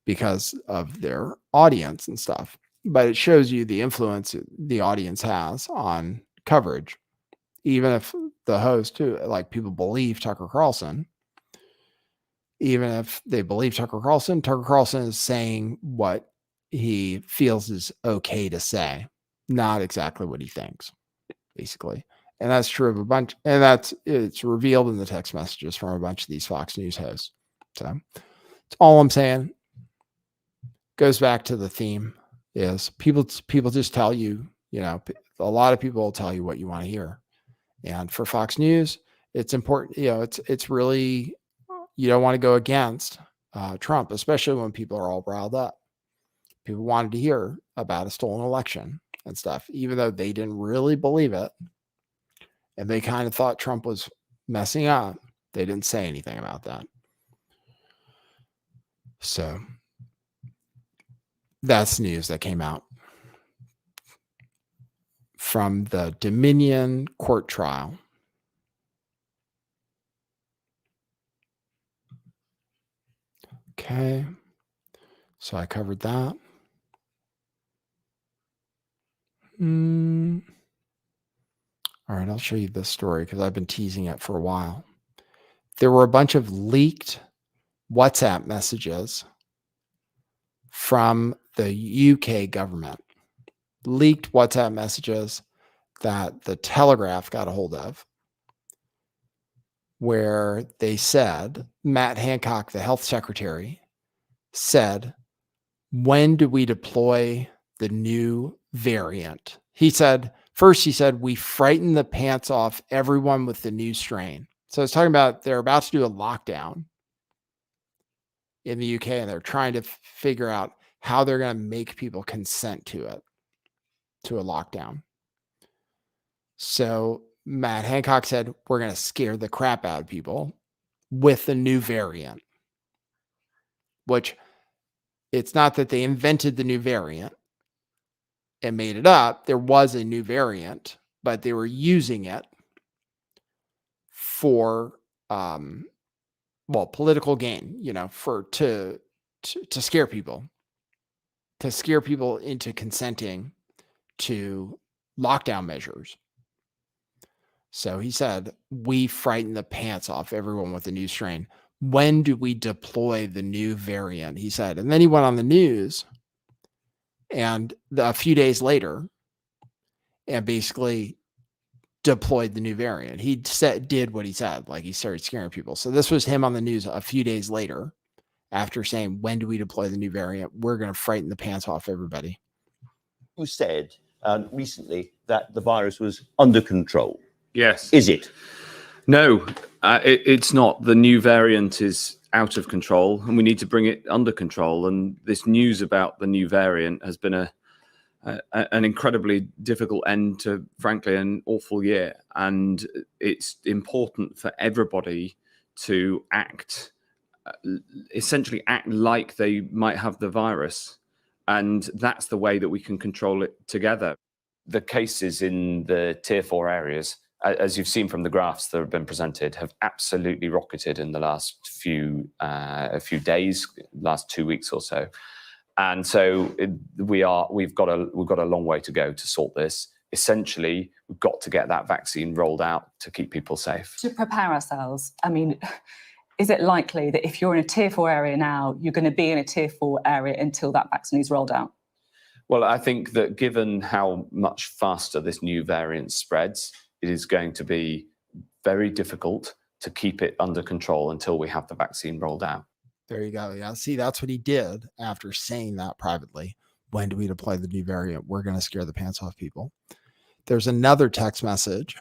because of their audience and stuff. But it shows you the influence the audience has on coverage. Even if the host, too, like people believe Tucker Carlson, even if they believe Tucker Carlson is saying what he feels is okay to say, not exactly what he thinks, basically. And that's true of a bunch, and it's revealed in the text messages from a bunch of these Fox News hosts. So it's all I'm saying. Goes back to the theme is people just tell you, a lot of people will tell you what you want to hear. And for Fox News, it's important, it's really, you don't want to go against Trump, especially when people are all riled up. People wanted to hear about a stolen election and stuff, even though they didn't really believe it. And they kind of thought Trump was messing up. They didn't say anything about that. So that's news that came out from the Dominion court trial. Okay. So I covered that. All right, I'll show you this story because I've been teasing it for a while. There were a bunch of leaked WhatsApp messages from the UK government, leaked WhatsApp messages that the Telegraph got a hold of, where they said, Matt Hancock, the health secretary, said, when do we deploy the new variant? He said, we frighten the pants off everyone with the new strain. So it's talking about they're about to do a lockdown in the UK, and they're trying to figure out how they're going to make people consent to it, to a lockdown. So Matt Hancock said, we're going to scare the crap out of people with the new variant, which it's not that they invented the new variant and made it up. There was a new variant, but they were using it for, political gain, to scare people into consenting to lockdown measures. So he said, we frighten the pants off everyone with the new strain. When do we deploy the new variant? He said, and then he went on the news and a few days later and basically deployed the new variant. He did what he said, like he started scaring people. So this was him on the news a few days later after saying, when do we deploy the new variant? We're going to frighten the pants off everybody. You said recently that the virus was under control. Yes. Is it? No, it's not. The new variant is out of control and we need to bring it under control. And this news about the new variant has been an incredibly difficult end to, frankly, an awful year. And it's important for everybody to essentially act like they might have the virus. And that's the way that we can control it together. The cases in the tier 4 areas, as you've seen from the graphs that have been presented, have absolutely rocketed in the last few days, last 2 weeks or so. And so we've got a long way to go to sort this. Essentially, we've got to get that vaccine rolled out to keep people safe. To prepare ourselves, I mean, is it likely that if you're in a tier 4 area now, you're going to be in a tier 4 area until that vaccine is rolled out? Well, I think that given how much faster this new variant spreads, it is going to be very difficult to keep it under control until we have the vaccine rolled out. There you go. Yeah. See, that's what he did after saying that privately. When do we deploy the new variant? We're going to scare the pants off people. There's another text message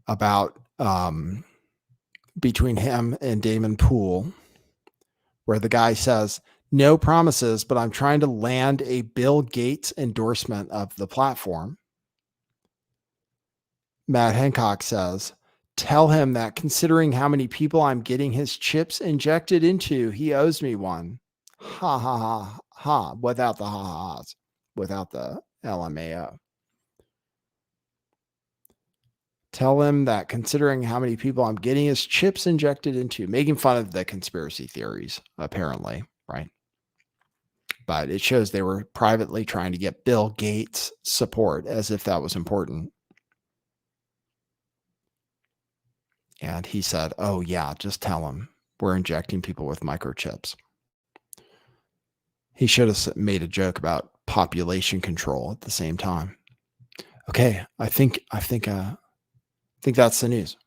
about between him and Damon Poole, where the guy says, no promises, but I'm trying to land a Bill Gates endorsement of the platform. Matt Hancock says, tell him that considering how many people I'm getting his chips injected into, he owes me one. Ha ha ha ha. Without the ha-has, without the LMAO. Tell him that considering how many people I'm getting his chips injected into, making fun of the conspiracy theories, apparently, right? But it shows they were privately trying to get Bill Gates support as if that was important. And he said, oh, yeah, just tell him we're injecting people with microchips. He should have made a joke about population control at the same time. Okay, I think that's the news.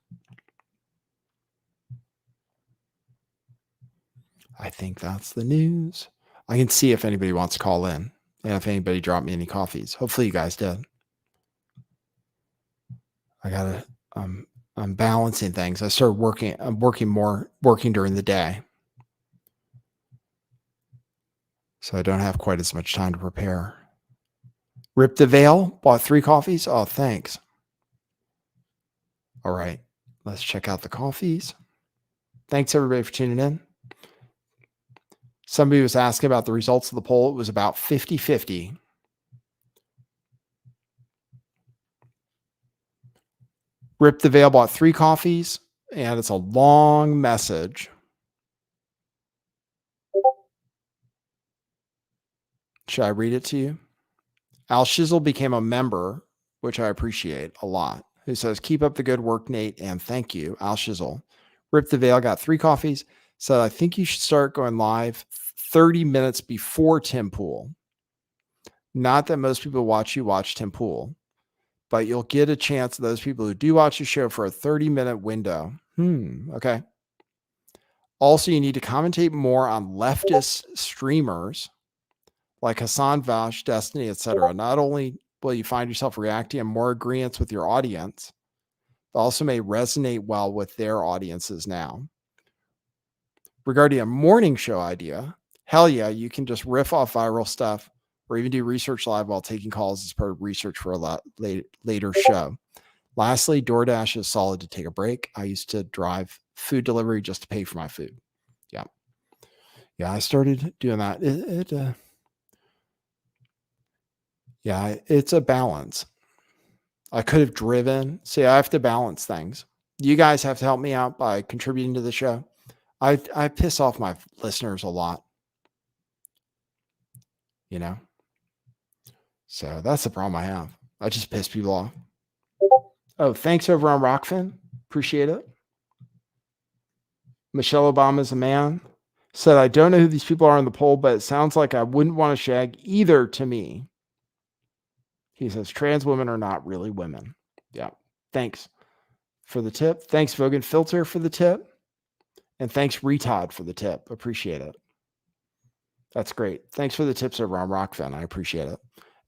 I think that's the news. I can see if anybody wants to call in and if anybody dropped me any coffees. Hopefully you guys did. I'm balancing things. I'm working during the day. So I don't have quite as much time to prepare. Rip the Veil, bought 3 coffees. Oh, thanks. All right, let's check out the coffees. Thanks everybody for tuning in. Somebody was asking about the results of the poll. It was about 50-50. Rip the Veil bought 3 coffees, and it's a long message. Should I read it to you? Al Shizzle became a member, which I appreciate a lot, who says, keep up the good work, Nate, and thank you, Al Shizzle. Rip the Veil got 3 coffees, said, I think you should start going live 30 minutes before Tim Pool. Not that most people watch Tim Pool, but you'll get a chance, those people who do watch the show, for a 30-minute window. Okay. Also, you need to commentate more on leftist streamers like Hassan Vash, Destiny, etc. Not only will you find yourself reacting in more agreements with your audience, but also may resonate well with their audiences now. Regarding a morning show idea, hell yeah, you can just riff off viral stuff or even do research live while taking calls as part of research for a later show. Lastly, DoorDash is solid to take a break. I used to drive food delivery just to pay for my food. Yeah, I started doing that. It's a balance. I could have driven. See, I have to balance things. You guys have to help me out by contributing to the show. I piss off my listeners a lot. So that's the problem I have. I just piss people off. Oh, thanks over on Rockfin. Appreciate it. Michelle Obama's a man. Said, I don't know who these people are in the poll, but it sounds like I wouldn't want to shag either to me. He says, trans women are not really women. Yeah. Thanks for the tip. Thanks, Vogan Filter, for the tip. And thanks, Retod, for the tip. Appreciate it. That's great. Thanks for the tips over on Rockfin. I appreciate it.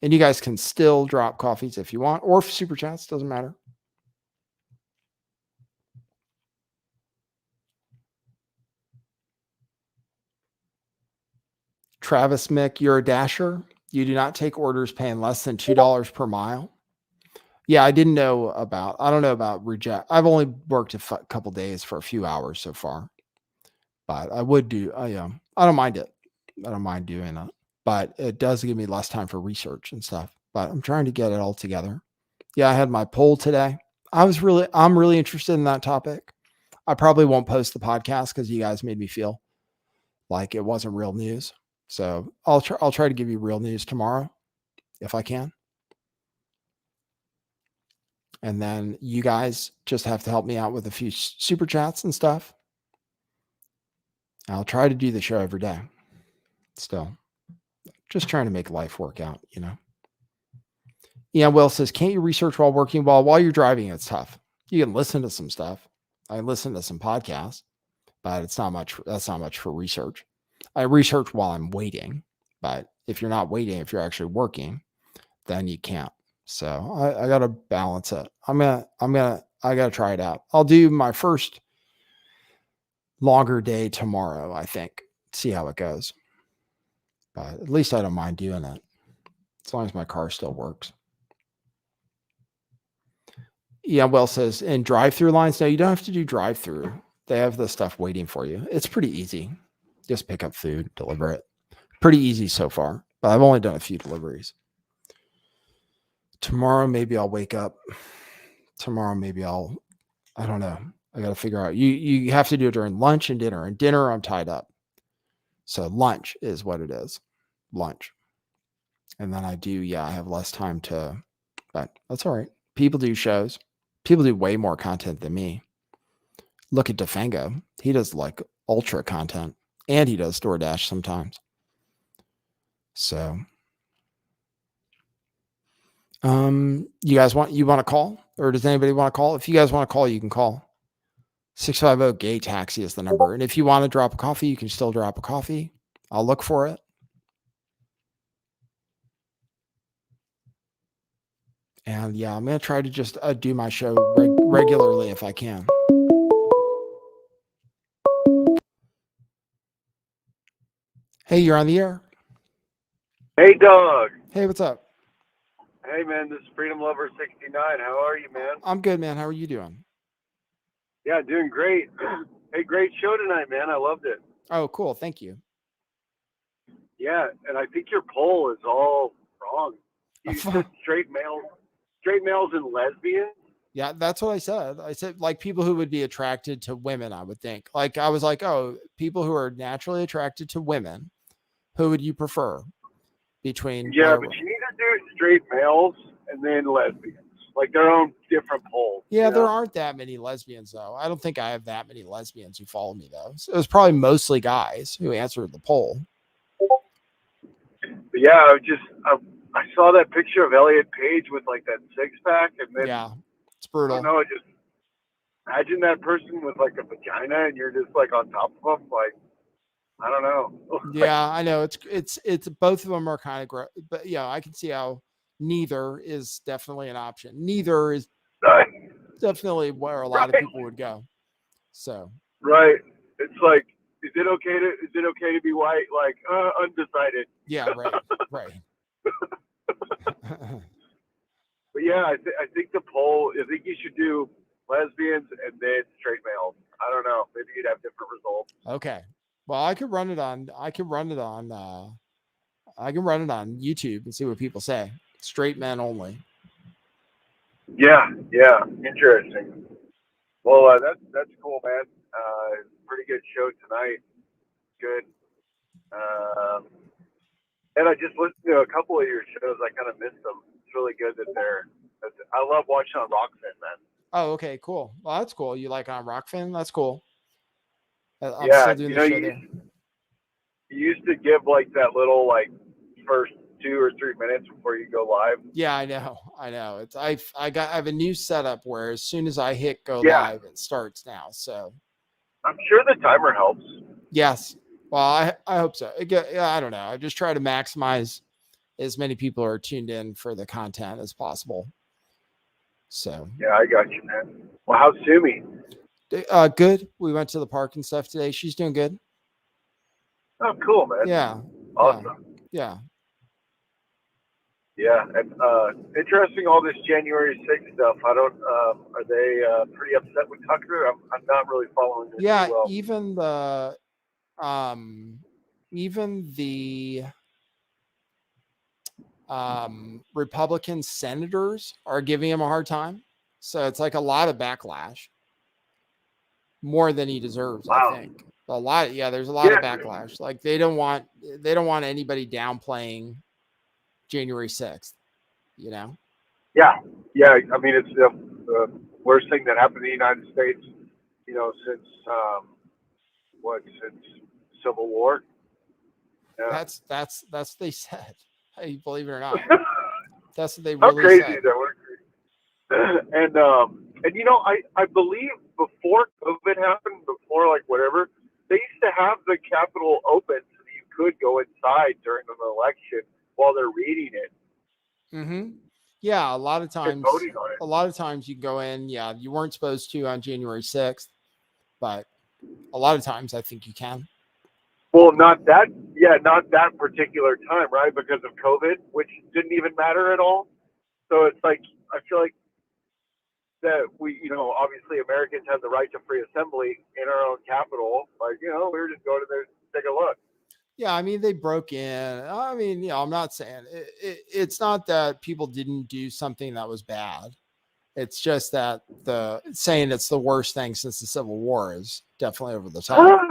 And you guys can still drop coffees if you want, or super chats. Doesn't matter. Travis Mick, you're a dasher. You do not take orders paying less than $2 per mile. Yeah, I don't know about reject. I've only worked a couple days for a few hours so far, but I would do. I don't mind it. I don't mind doing it, but it does give me less time for research and stuff. But I'm trying to get it all together. Yeah, I had my poll today. I'm really interested in that topic. I probably won't post the podcast because you guys made me feel like it wasn't real news. So I'll try to give you real news tomorrow if I can. And then you guys just have to help me out with a few super chats and stuff. I'll try to do the show every day. Still, just trying to make life work out, Yeah, Will says, can't you research while working? While you're driving, it's tough. You can listen to some stuff. I listen to some podcasts, but it's not much. That's not much for research. I research while I'm waiting, but if you're not waiting, if you're actually working, then you can't. So I got to balance it. I got to try it out. I'll do my first longer day tomorrow, I think. See how it goes. But at least I don't mind doing it. As long as my car still works. Yeah, Will says, in drive-through lines, no, you don't have to do drive-through. They have the stuff waiting for you. It's pretty easy. Just pick up food, deliver it. Pretty easy so far, but I've only done a few deliveries. Tomorrow, maybe I'll wake up. I don't know. I got to figure out. You have to do it during lunch and dinner. And dinner, I'm tied up. So lunch is what it is. Lunch. And then I have less time but that's all right. People do shows. People do way more content than me. Look at Defengo. He does like ultra content. And he does DoorDash sometimes. So, you guys want to call? Or does anybody want to call? If you guys want to call, you can call. 650-GAY taxi is the number. And if you want to drop a coffee, you can still drop a coffee. I'll look for it. And yeah, I'm going to try to just do my show regularly if I can. Hey, you're on the air. Hey, Doug. Hey, what's up? Hey, man, this is Freedom Lover 69. How are you, man? I'm good, man. How are you doing? Yeah, doing great. Hey, great show tonight, man. I loved it. Oh, cool. Thank you. Yeah, and I think your poll is all wrong. You said straight males and lesbians. Yeah, that's what I said. I said like people who would be attracted to women, I would think. Like I was like, oh, people who are naturally attracted to women, who would you prefer? between. Yeah, but you need to do straight males and then lesbians, like their own different polls. Yeah, you there know? aren't that many lesbians though. I don't think I have that many lesbians who follow me though. So it was probably mostly guys who answered the poll. But yeah, I saw that picture of Elliot Page with like that 6-pack, and then Yeah, it's I brutal. don't know, just imagine that person with like a vagina, and you're just like on top of them, like I don't know. Yeah, I know it's both of them are kind of gross, but yeah, I can see how neither is definitely an option. Neither is definitely where a lot of people would go. So Right. It's like, is it okay to be white? Like, undecided. yeah, right. But yeah, I think the poll. I think you should do lesbians and then straight males. I don't know. Maybe you'd have different results. Okay. Well, I can run it on YouTube and see what people say. Straight men only. Yeah. Interesting. Well, that's cool, man. Pretty good show tonight. Good. And I just listened to a couple of your shows. I kind of missed them. It's really good that I love watching on Rockfin, man. Oh, okay, cool. Well, that's cool. You like on Rockfin? That's cool. I'm Yeah, still doing the show there. You used to give like that little like first 2 or 3 minutes before you go live. Yeah, I know. It's I have a new setup where as soon as I hit go live, it starts now. So I'm sure the timer helps. yes. Well, I hope so. Yeah, I don't know. I just try to maximize as many people are tuned in for the content as possible. So yeah, I got you, man. Well, how's Sumi? Good. We went to the park and stuff today. She's doing good. Oh, cool, man. Yeah. Awesome. Yeah. Yeah, and interesting. All this January 6th stuff. I don't. Are they pretty upset with Tucker? I'm not really following this. Yeah. Well. Even the Republican senators are giving him a hard time. So it's like a lot of backlash, more than he deserves. Wow. I think there's a lot of backlash. Like they don't want anybody downplaying January 6th, you know? Yeah. I mean, it's the worst thing that happened in the United States, since since Civil War. Yeah. That's what they said. Hey, believe it or not, that's what they How really crazy said. that was. And I believe before COVID happened, before like whatever, they used to have the Capitol open so that you could go inside during an election while they're reading it. Mm-hmm. Yeah, a lot of times you can go in. Yeah, you weren't supposed to on January 6th, but a lot of times I think you can. Well, not that particular time, right? Because of COVID, which didn't even matter at all. So it's like, I feel like that we, obviously Americans have the right to free assembly in our own capital. Like, we were just going to there to take a look. Yeah, I mean, they broke in. I mean, I'm not saying it's not that people didn't do something that was bad. It's just that saying it's the worst thing since the Civil War is definitely over the top.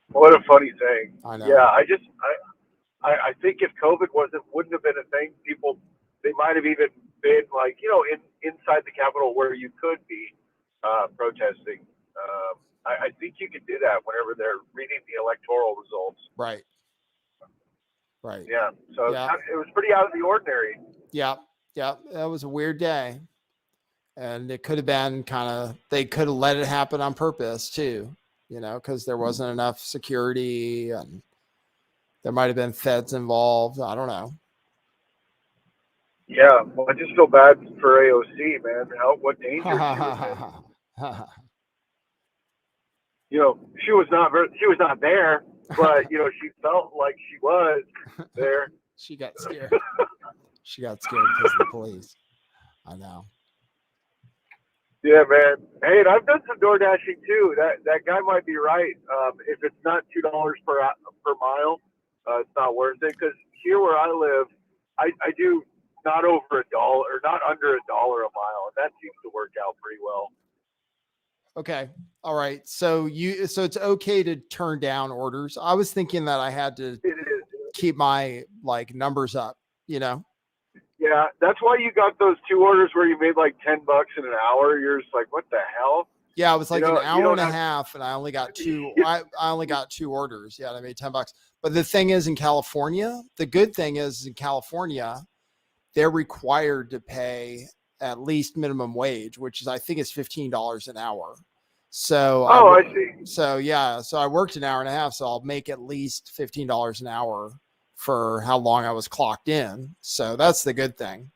What a funny thing. I know. Yeah, I think if COVID wouldn't have been a thing, they might have even been like, inside the Capitol where you could be protesting. I think you could do that whenever they're reading the electoral results. Right. Yeah. So it was pretty out of the ordinary. Yeah. That was a weird day. And it could have been they could have let it happen on purpose too, because there wasn't enough security and there might have been feds involved. I don't know. Yeah. Well, I just feel bad for AOC, man. What danger she was in. She was not there, but she felt like she was there. She got scared. She got scared because of the police. I know. Yeah, man. Hey, and I've done some door dashing too. That guy might be right. If it's not $2 per mile, it's not worth it. Because here where I live, I do not over $1 or not under $1 a mile, and that seems to work out pretty well. Okay. All right. So it's okay to turn down orders. I was thinking that I had to. It is. keep my like numbers up, you know? Yeah, that's why you got those 2 orders where you made like $10 in an hour. You're just like, what the hell? Yeah, it was like an you hour don't and a have- half, and I only got two. I only got 2 orders. Yeah, and I made $10. But the thing is, in California, the good thing is in California, they're required to pay at least minimum wage, which is I think it's $15 an hour. So I see. So yeah, so I worked an hour and a half, so I'll make at least $15 an hour for how long I was clocked in. So that's the good thing.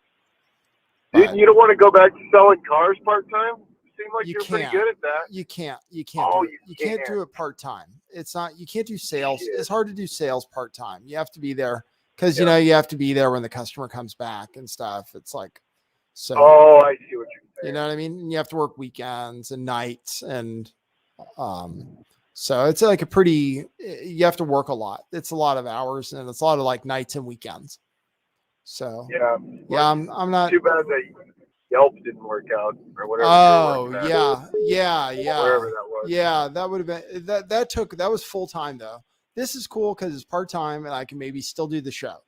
But You don't want to go back to selling cars part time? Seem like you you're pretty can't. good at that. You can't Oh, do it. You can't do it part time. It's not. You can't do sales. Shit. It's hard to do sales part time. You have to be there because Yeah. you have to be there when the customer comes back and stuff. It's like so. Oh, I see what you're saying. You know what I mean? And you have to work weekends and nights and so it's like a pretty. You have to work a lot. It's a lot of hours and it's a lot of like nights and weekends. So Yeah. yeah, I'm not. Too bad that Yelp didn't work out or whatever. Oh you were yeah. Wherever that was. Yeah, that would have been that was full time though. This is cool because it's part time and I can maybe still do the show.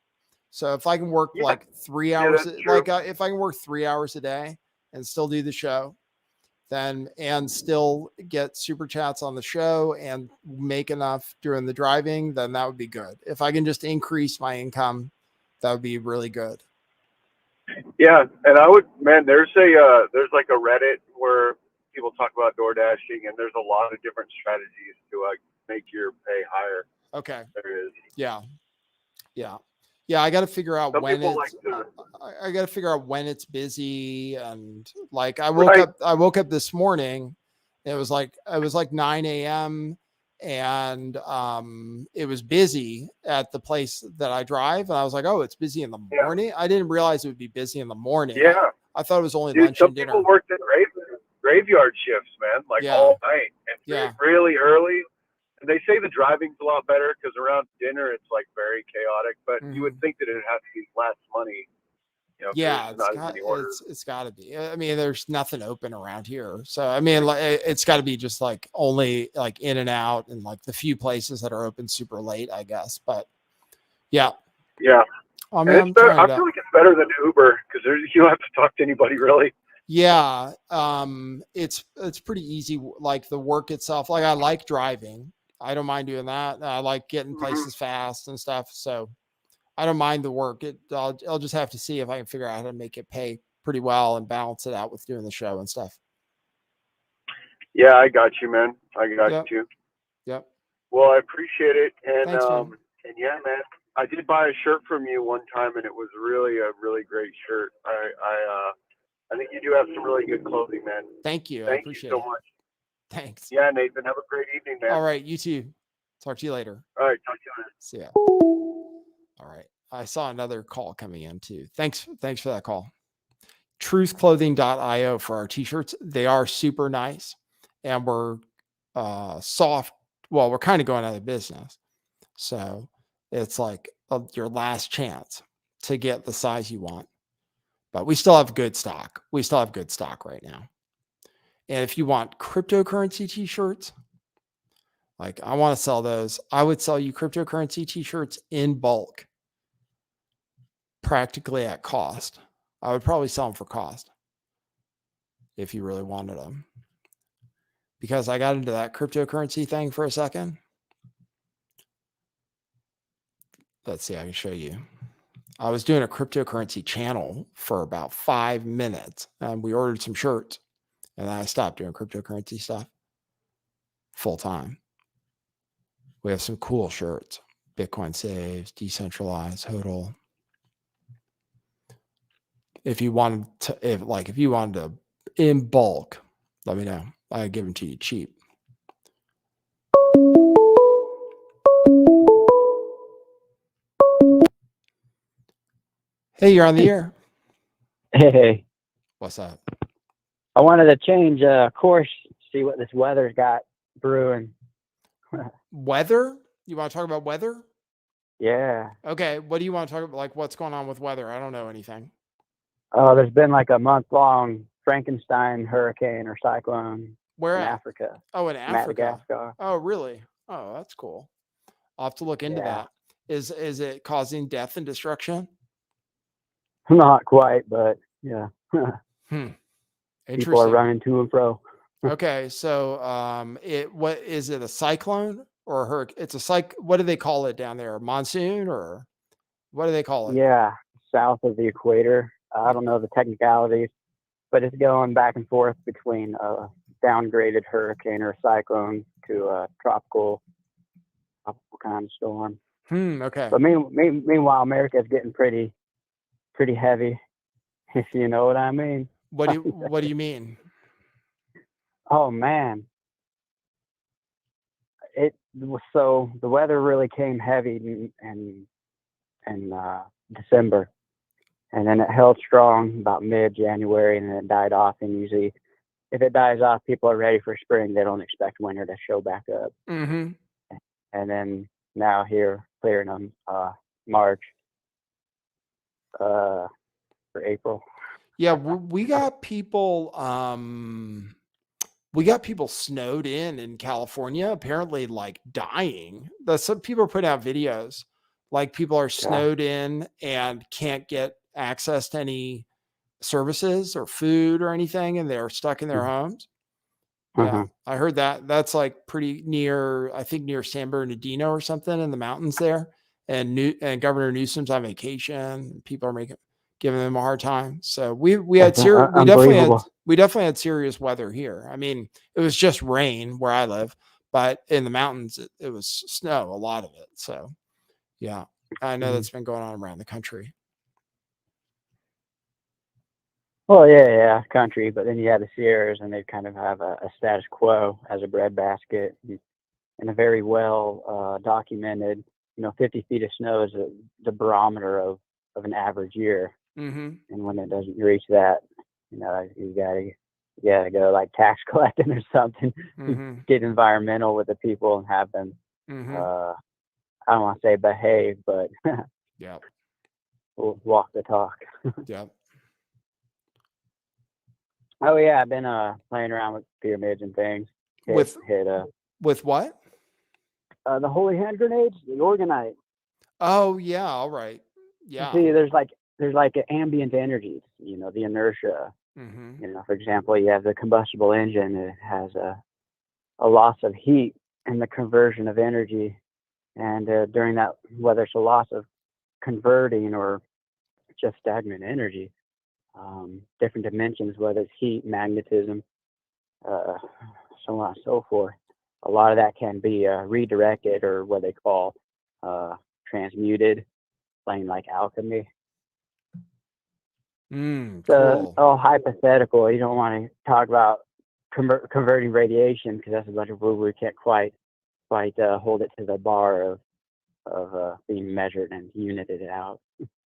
So if I can work like 3 hours, that's true. if I can work 3 hours a day and still do the show, then and still get super chats on the show and make enough during the driving, then that would be good. If I can just increase my income, that would be really good. Yeah, and there's like a Reddit where people talk about door dashing, and there's a lot of different strategies to make your pay higher. Okay. There is. Yeah. I got to figure out Some when people it's. like I got to figure out when it's busy, and like I woke up this morning. It was like 9 a.m. and it was busy at the place that I drive, and I was like, oh, it's busy in the morning. I didn't realize it would be busy in the morning. Yeah. I thought it was only Dude, lunch some and dinner. people work the graveyard shifts, man, like all night and really early. And they say the driving's a lot better because around dinner it's like very chaotic. But you would think that it'd have to be less money. You know, Yeah, it's got to be. I mean, there's nothing open around here, so I mean, it's got to be just like only like in and out, and like the few places that are open super late, I guess. But yeah. I mean, I feel like it's better than Uber because you don't have to talk to anybody really. Yeah, it's pretty easy. Like the work itself, like I like driving. I don't mind doing that. I like getting places fast and stuff. So I don't mind the work. I'll just have to see if I can figure out how to make it pay pretty well and balance it out with doing the show and stuff. Yeah, I got you, man. I got you. Yep. Well, I appreciate it. And thanks, man. And yeah, man, I did buy a shirt from you one time, and it was really a really great shirt. I think you do have some really good clothing, man. Thank you. Thank I appreciate you so it. much. Thanks. Yeah, Nathan. Have a great evening, man. All right, you too. Talk to you later. All right, talk to you later. See ya. All right. I saw another call coming in too. Thanks for that call. Truthclothing.io for our t-shirts. They are super nice, and we're soft. Well, we're kind of going out of business, so it's like your last chance to get the size you want. But we still have good stock. We still have good stock right now. And if you want cryptocurrency t-shirts, like I want to sell those, I would sell you cryptocurrency t-shirts in bulk, practically at cost. I would probably sell them for cost if you really wanted them. Because I got into that cryptocurrency thing for a second. Let's see, I can show you. I was doing a cryptocurrency channel for about 5 minutes, and we ordered some shirts, and then I stopped doing cryptocurrency stuff full time. We have some cool shirts: Bitcoin Saves, Decentralized, HODL. If you wanted to in bulk, let me know. I give them to you cheap. Hey, you're on the air. Hey. What's up? I wanted to change course, see what this weather's got brewing. Weather? You want to talk about weather? Yeah. Okay. What do you want to talk about? Like, what's going on with weather? I don't know anything. There's been like a month-long Frankenstein hurricane or cyclone in Africa. Oh, in Africa. Madagascar. Oh, really? Oh, that's cool. I'll have to look into that. Is it causing death and destruction? Not quite, but yeah. People are Interesting. running to and fro. Okay, so what is it, a cyclone or a hurricane? It's a what do they call it down there? Monsoon, or what do they call it? Yeah, south of the equator. I don't know the technicalities, but it's going back and forth between a downgraded hurricane or cyclone to a tropical kind of storm. Okay. But meanwhile, America's getting pretty heavy, if you know what I mean. What do you mean? Oh man, so the weather really came heavy in December, and then it held strong about mid-January, and then it died off. And usually, if it dies off, people are ready for spring. They don't expect winter to show back up. Mm-hmm. And then now here, clearing them March for April. Yeah, we got people. We got people snowed in California, apparently like dying. Some people are putting out videos, like people are snowed in and can't get access to any services or food or anything, and they're stuck in their homes. Yeah, I heard that. That's like pretty near, I think near San Bernardino or something in the mountains there. And Governor Newsom's on vacation. People are giving them a hard time. So we definitely had serious weather here. I mean, it was just rain where I live, but in the mountains it was snow, a lot of it. So yeah, I know that's been going on around the country. Well, yeah, country, but then you have the Sierras, and they kind of have a status quo as a breadbasket, and a very well documented. 50 feet of snow is the barometer of an average year, and when it doesn't reach that, you gotta go like tax collecting or something, get environmental with the people and have them. I don't want to say behave, but yeah, we'll walk the talk. Yeah. Oh yeah, I've been playing around with pyramids and things. With what? The holy hand grenades, the organite. Oh yeah, all right. Yeah. See, there's like an ambient energy, the inertia. For example, you have the combustible engine. It has a loss of heat and the conversion of energy, and during that, whether it's a loss of converting or just stagnant energy, different dimensions, whether it's heat, magnetism, so on and so forth. A lot of that can be redirected, or what they call transmuted, plain like alchemy. Cool. All hypothetical. You don't want to talk about converting radiation, because that's a bunch of woo-woo. Can't quite hold it to the bar of being measured and united out.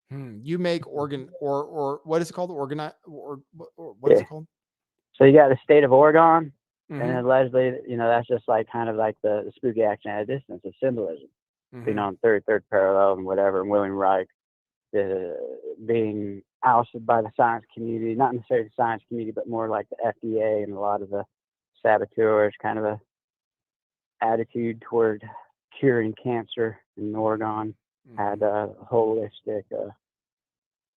You make organ or what is it called? Organite or what is it called? So you got the state of Oregon, and then Leslie, that's just like kind of like the spooky action at a distance of symbolism. On third parallel and whatever, and William Reich being ousted by the science community, not necessarily the science community, but more like the FDA and a lot of the saboteurs, kind of a attitude toward curing cancer in Oregon, had a holistic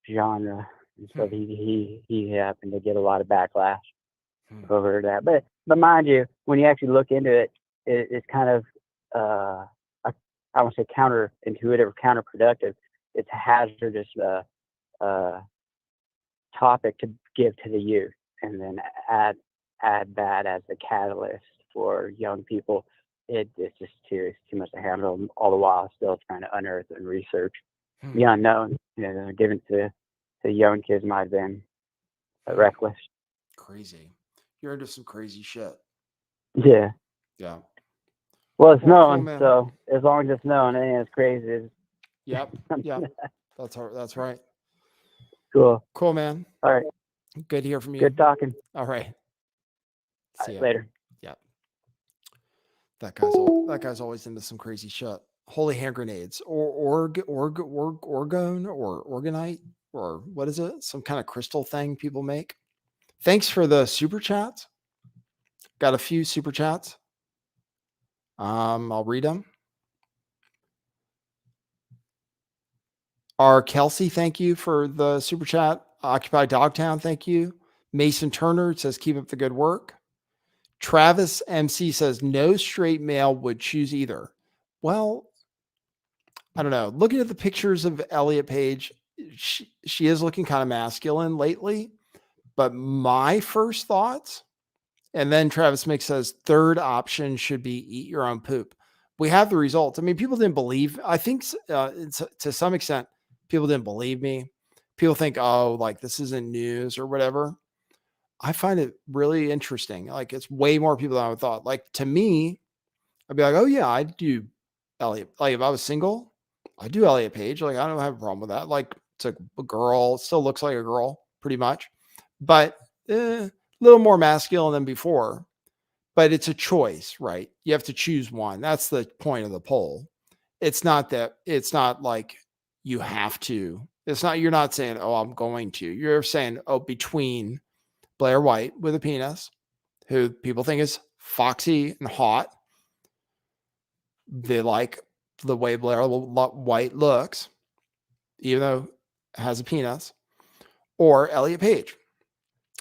genre, and so he happened to get a lot of backlash over that. But mind you, when you actually look into it, it's kind of I won't say counterintuitive or counterproductive. It's a hazardous topic to give to the youth, and then add that as the catalyst for young people. It's just too much to handle. All the while, still trying to unearth and research the unknown. Given to young kids might have been reckless. Crazy. You're into some crazy shit. Yeah. Yeah. Well, it's known, so as long as it's known, it ain't as crazy as. Yep. That's right. Cool, man. All right. Good to hear from you. Good talking. All right. See ya. Later. Yep. That guy's always into some crazy shit. Holy hand grenades, or orgone, or organite, or what is it? Some kind of crystal thing people make. Thanks for the super chats. Got a few super chats. I'll read them. R. Kelsey, thank you for the super chat. Occupy Dogtown, thank you. Mason Turner says, keep up the good work. Travis MC says, no straight male would choose either. Well, I don't know. Looking at the pictures of Elliot Page, she is looking kind of masculine lately. But my first thoughts, and then Travis Mick says, third option should be eat your own poop. We have the results. I mean, people didn't believe. I think to some extent, people didn't believe me. People think, oh, like this isn't news or whatever. I find it really interesting. Like it's way more people than I would thought. Like to me, I'd be like, oh yeah, I do Elliot. Like if I was single, I do Elliot Page. Like I don't have a problem with that. Like it's a girl, still looks like a girl, pretty much, but a little more masculine than before. But it's a choice, right? You have to choose one. That's the point of the poll. It's not like you have to. It's not, you're not saying, oh, I'm going to. You're saying, oh, between Blair White with a penis, who people think is foxy and hot. They like the way Blair White looks, even though has a penis, or Elliot Page,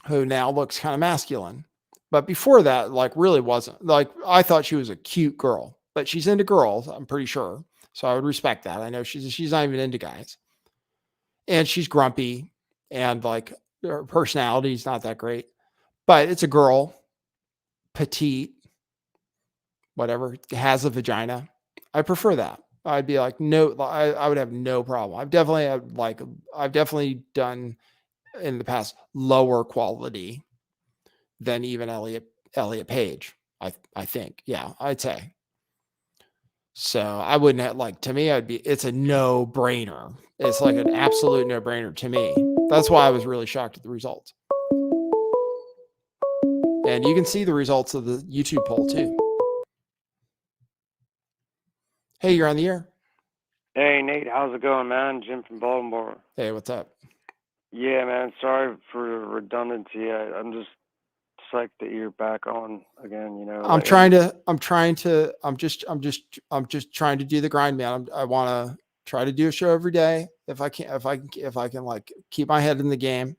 who now looks kind of masculine. But before that, like really wasn't. Like I thought she was a cute girl, but she's into girls, I'm pretty sure. So I would respect that. I know she's not even into guys. And she's grumpy and like her personality is not that great. But it's a girl, petite, whatever, has a vagina. I prefer that. I'd be like, no, I would have no problem. I've definitely done in the past lower quality than even Elliot Page. I think. Yeah, I'd say. So I wouldn't have, like, to me, it's a no brainer. It's like an absolute no brainer to me. That's why I was really shocked at the results. And you can see the results of the YouTube poll too. Hey, you're on the air. Hey, Nate, how's it going, man? Jim from Baltimore. Hey, what's up? Yeah, man, sorry for redundancy. I'm just psyched that you're back on again, you know. I'm just trying to do the grind, man. I want to try to do a show every day if I can like keep my head in the game.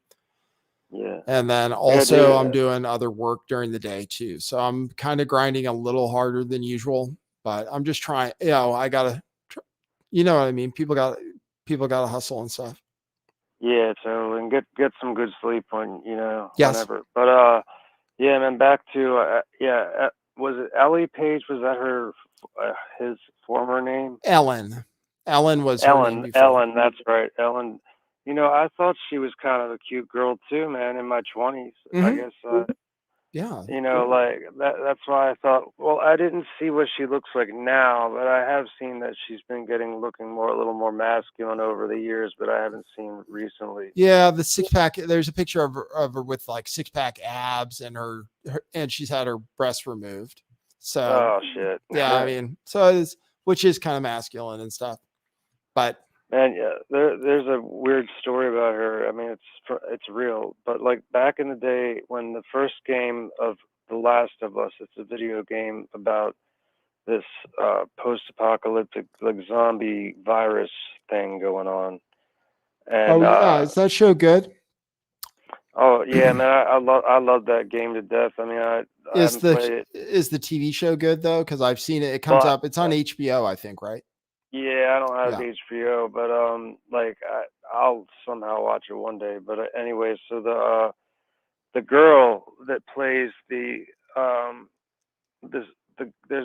Yeah. And then also I'm doing other work during the day too. So I'm kind of grinding a little harder than usual, but I'm just trying, I gotta, you know what I mean? People gotta hustle and stuff. Yeah, so and get some good sleep when, Yes. whenever. But yeah, man, back to was it Ellie Page? Was that her his former name? Ellen was her name before. Ellen, that's right. Ellen. I thought she was kind of a cute girl too, man, in my 20s. I guess yeah. Like that's why I thought, well, I didn't see what she looks like now, but I have seen that she's been looking a little more masculine over the years, but I haven't seen recently. Yeah, the six pack, there's a picture of her with like six pack abs and and she's had her breasts removed. So oh shit. Yeah, I mean, so which is kind of masculine and stuff. But man, yeah, there's a weird story about her. I mean, it's real, but like back in the day when the first game of The Last of Us, it's a video game about this post-apocalyptic like zombie virus thing going on. And is that show good? Oh yeah, man, I love that game to death. I mean, I haven't played it. Is the TV show good though? Because I've seen it. It comes up. It's on HBO, I think, right? Yeah, I don't have HBO, but like I'll somehow watch it one day. But anyway, so the girl that plays there's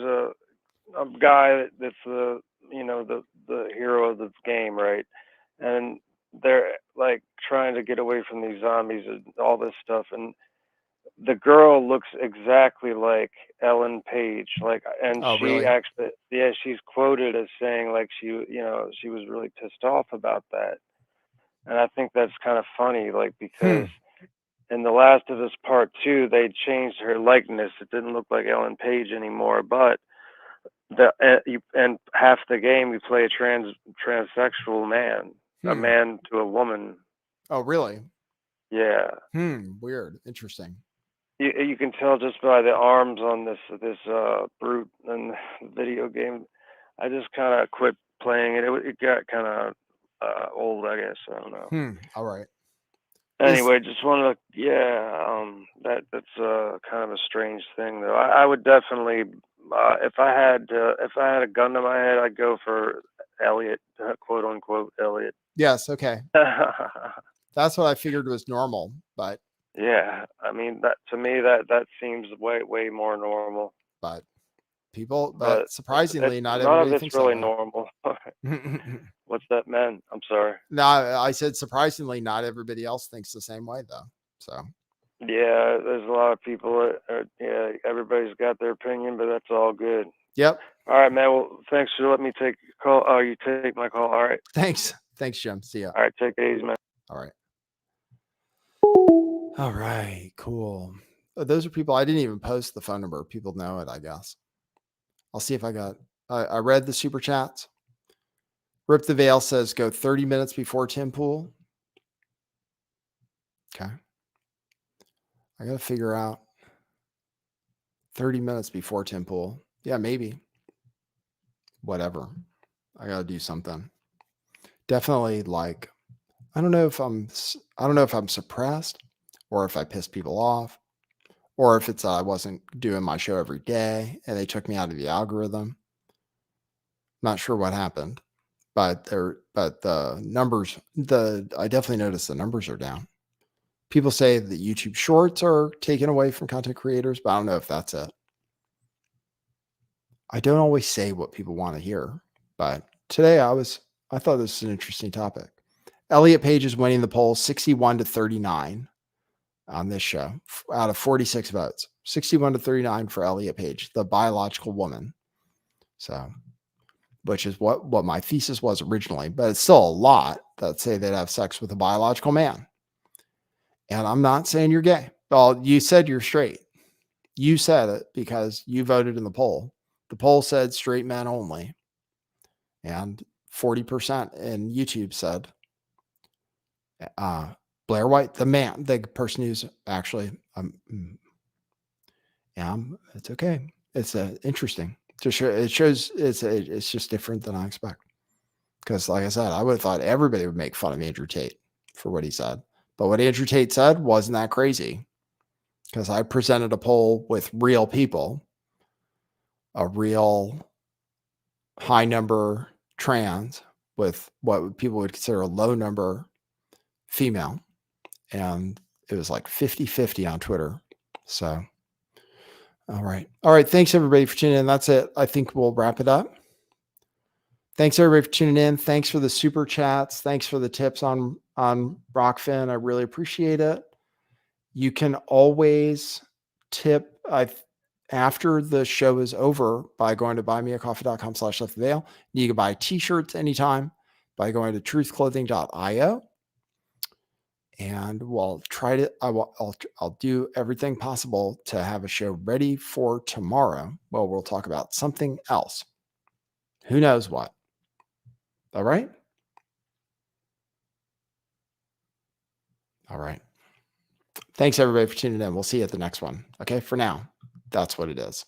a guy that's the hero of the game, right? And they're like trying to get away from these zombies and all this stuff, and the girl looks exactly like Ellen Page, and she really? actually, she's quoted as saying like she was really pissed off about that, and I think that's kind of funny, like because in The Last of Us Part 2 they changed her likeness. It didn't look like Ellen Page anymore, but and half the game you play a transsexual man, a man to a woman. Oh, really? Yeah. Weird. Interesting. You can tell just by the arms on this brute in the video game. I just kind of quit playing it. It got kind of, old, I guess. I don't know. All right. Anyway, just wanted to, that's kind of a strange thing, though. I would definitely, if I had a gun to my head, I'd go for Elliot, quote unquote Elliot. Yes. Okay. That's what I figured was normal, but yeah, I mean that to me that seems way more normal. But surprisingly, it's not none of everybody it's thinks really that way. normal. What's that meant? I'm sorry. No, I said surprisingly, not everybody else thinks the same way, though. So yeah, there's a lot of people yeah, everybody's got their opinion, but that's all good. Yep. All right, man. Well, thanks for letting me take a call. Oh, you take my call. All right. Thanks, Jim. See ya. All right, take it easy, man. All right. All right, cool. Those are people I didn't even post the phone number. People know it, I guess. I'll see if I got. I read the super chats. Rip the Veil says go 30 minutes before Tim Pool. Okay. I got to figure out 30 minutes before Tim Pool. Yeah, maybe. Whatever. I got to do something. Definitely like, I don't know if I'm suppressed or if I piss people off or if it's I wasn't doing my show every day and they took me out of the algorithm. Not sure what happened, but the numbers, I definitely noticed the numbers are down. People say that YouTube Shorts are taken away from content creators, but I don't know if that's it. I don't always say what people want to hear, but today I thought this was an interesting topic. Elliot Page is winning the poll 61-39 on this show out of 46 votes. 61-39 for Elliot Page, the biological woman. So, which is what my thesis was originally, but it's still a lot that say they'd have sex with a biological man. And I'm not saying you're gay. Well, you said you're straight. You said it because you voted in the poll. The poll said straight men only. And 40% in YouTube said Blair White, the person who's actually, it's okay. It's interesting. It shows it's just different than I expect. Because like I said, I would have thought everybody would make fun of Andrew Tate for what he said. But what Andrew Tate said wasn't that crazy. Because I presented a poll with real people, a real high number trans with what people would consider a low number female. And it was like 50-50 on Twitter. So, all right. Thanks everybody for tuning in. That's it. I think we'll wrap it up. Thanks everybody for tuning in. Thanks for the super chats. Thanks for the tips on Rockfin. I really appreciate it. You can always tip after the show is over by going to buymeacoffee.com/lifttheveil. You can buy t-shirts anytime by going to truthclothing.io. And I'll do everything possible to have a show ready for tomorrow. Well, we'll talk about something else. Who knows what? All right. All right. Thanks everybody for tuning in. We'll see you at the next one. Okay. For now, that's what it is.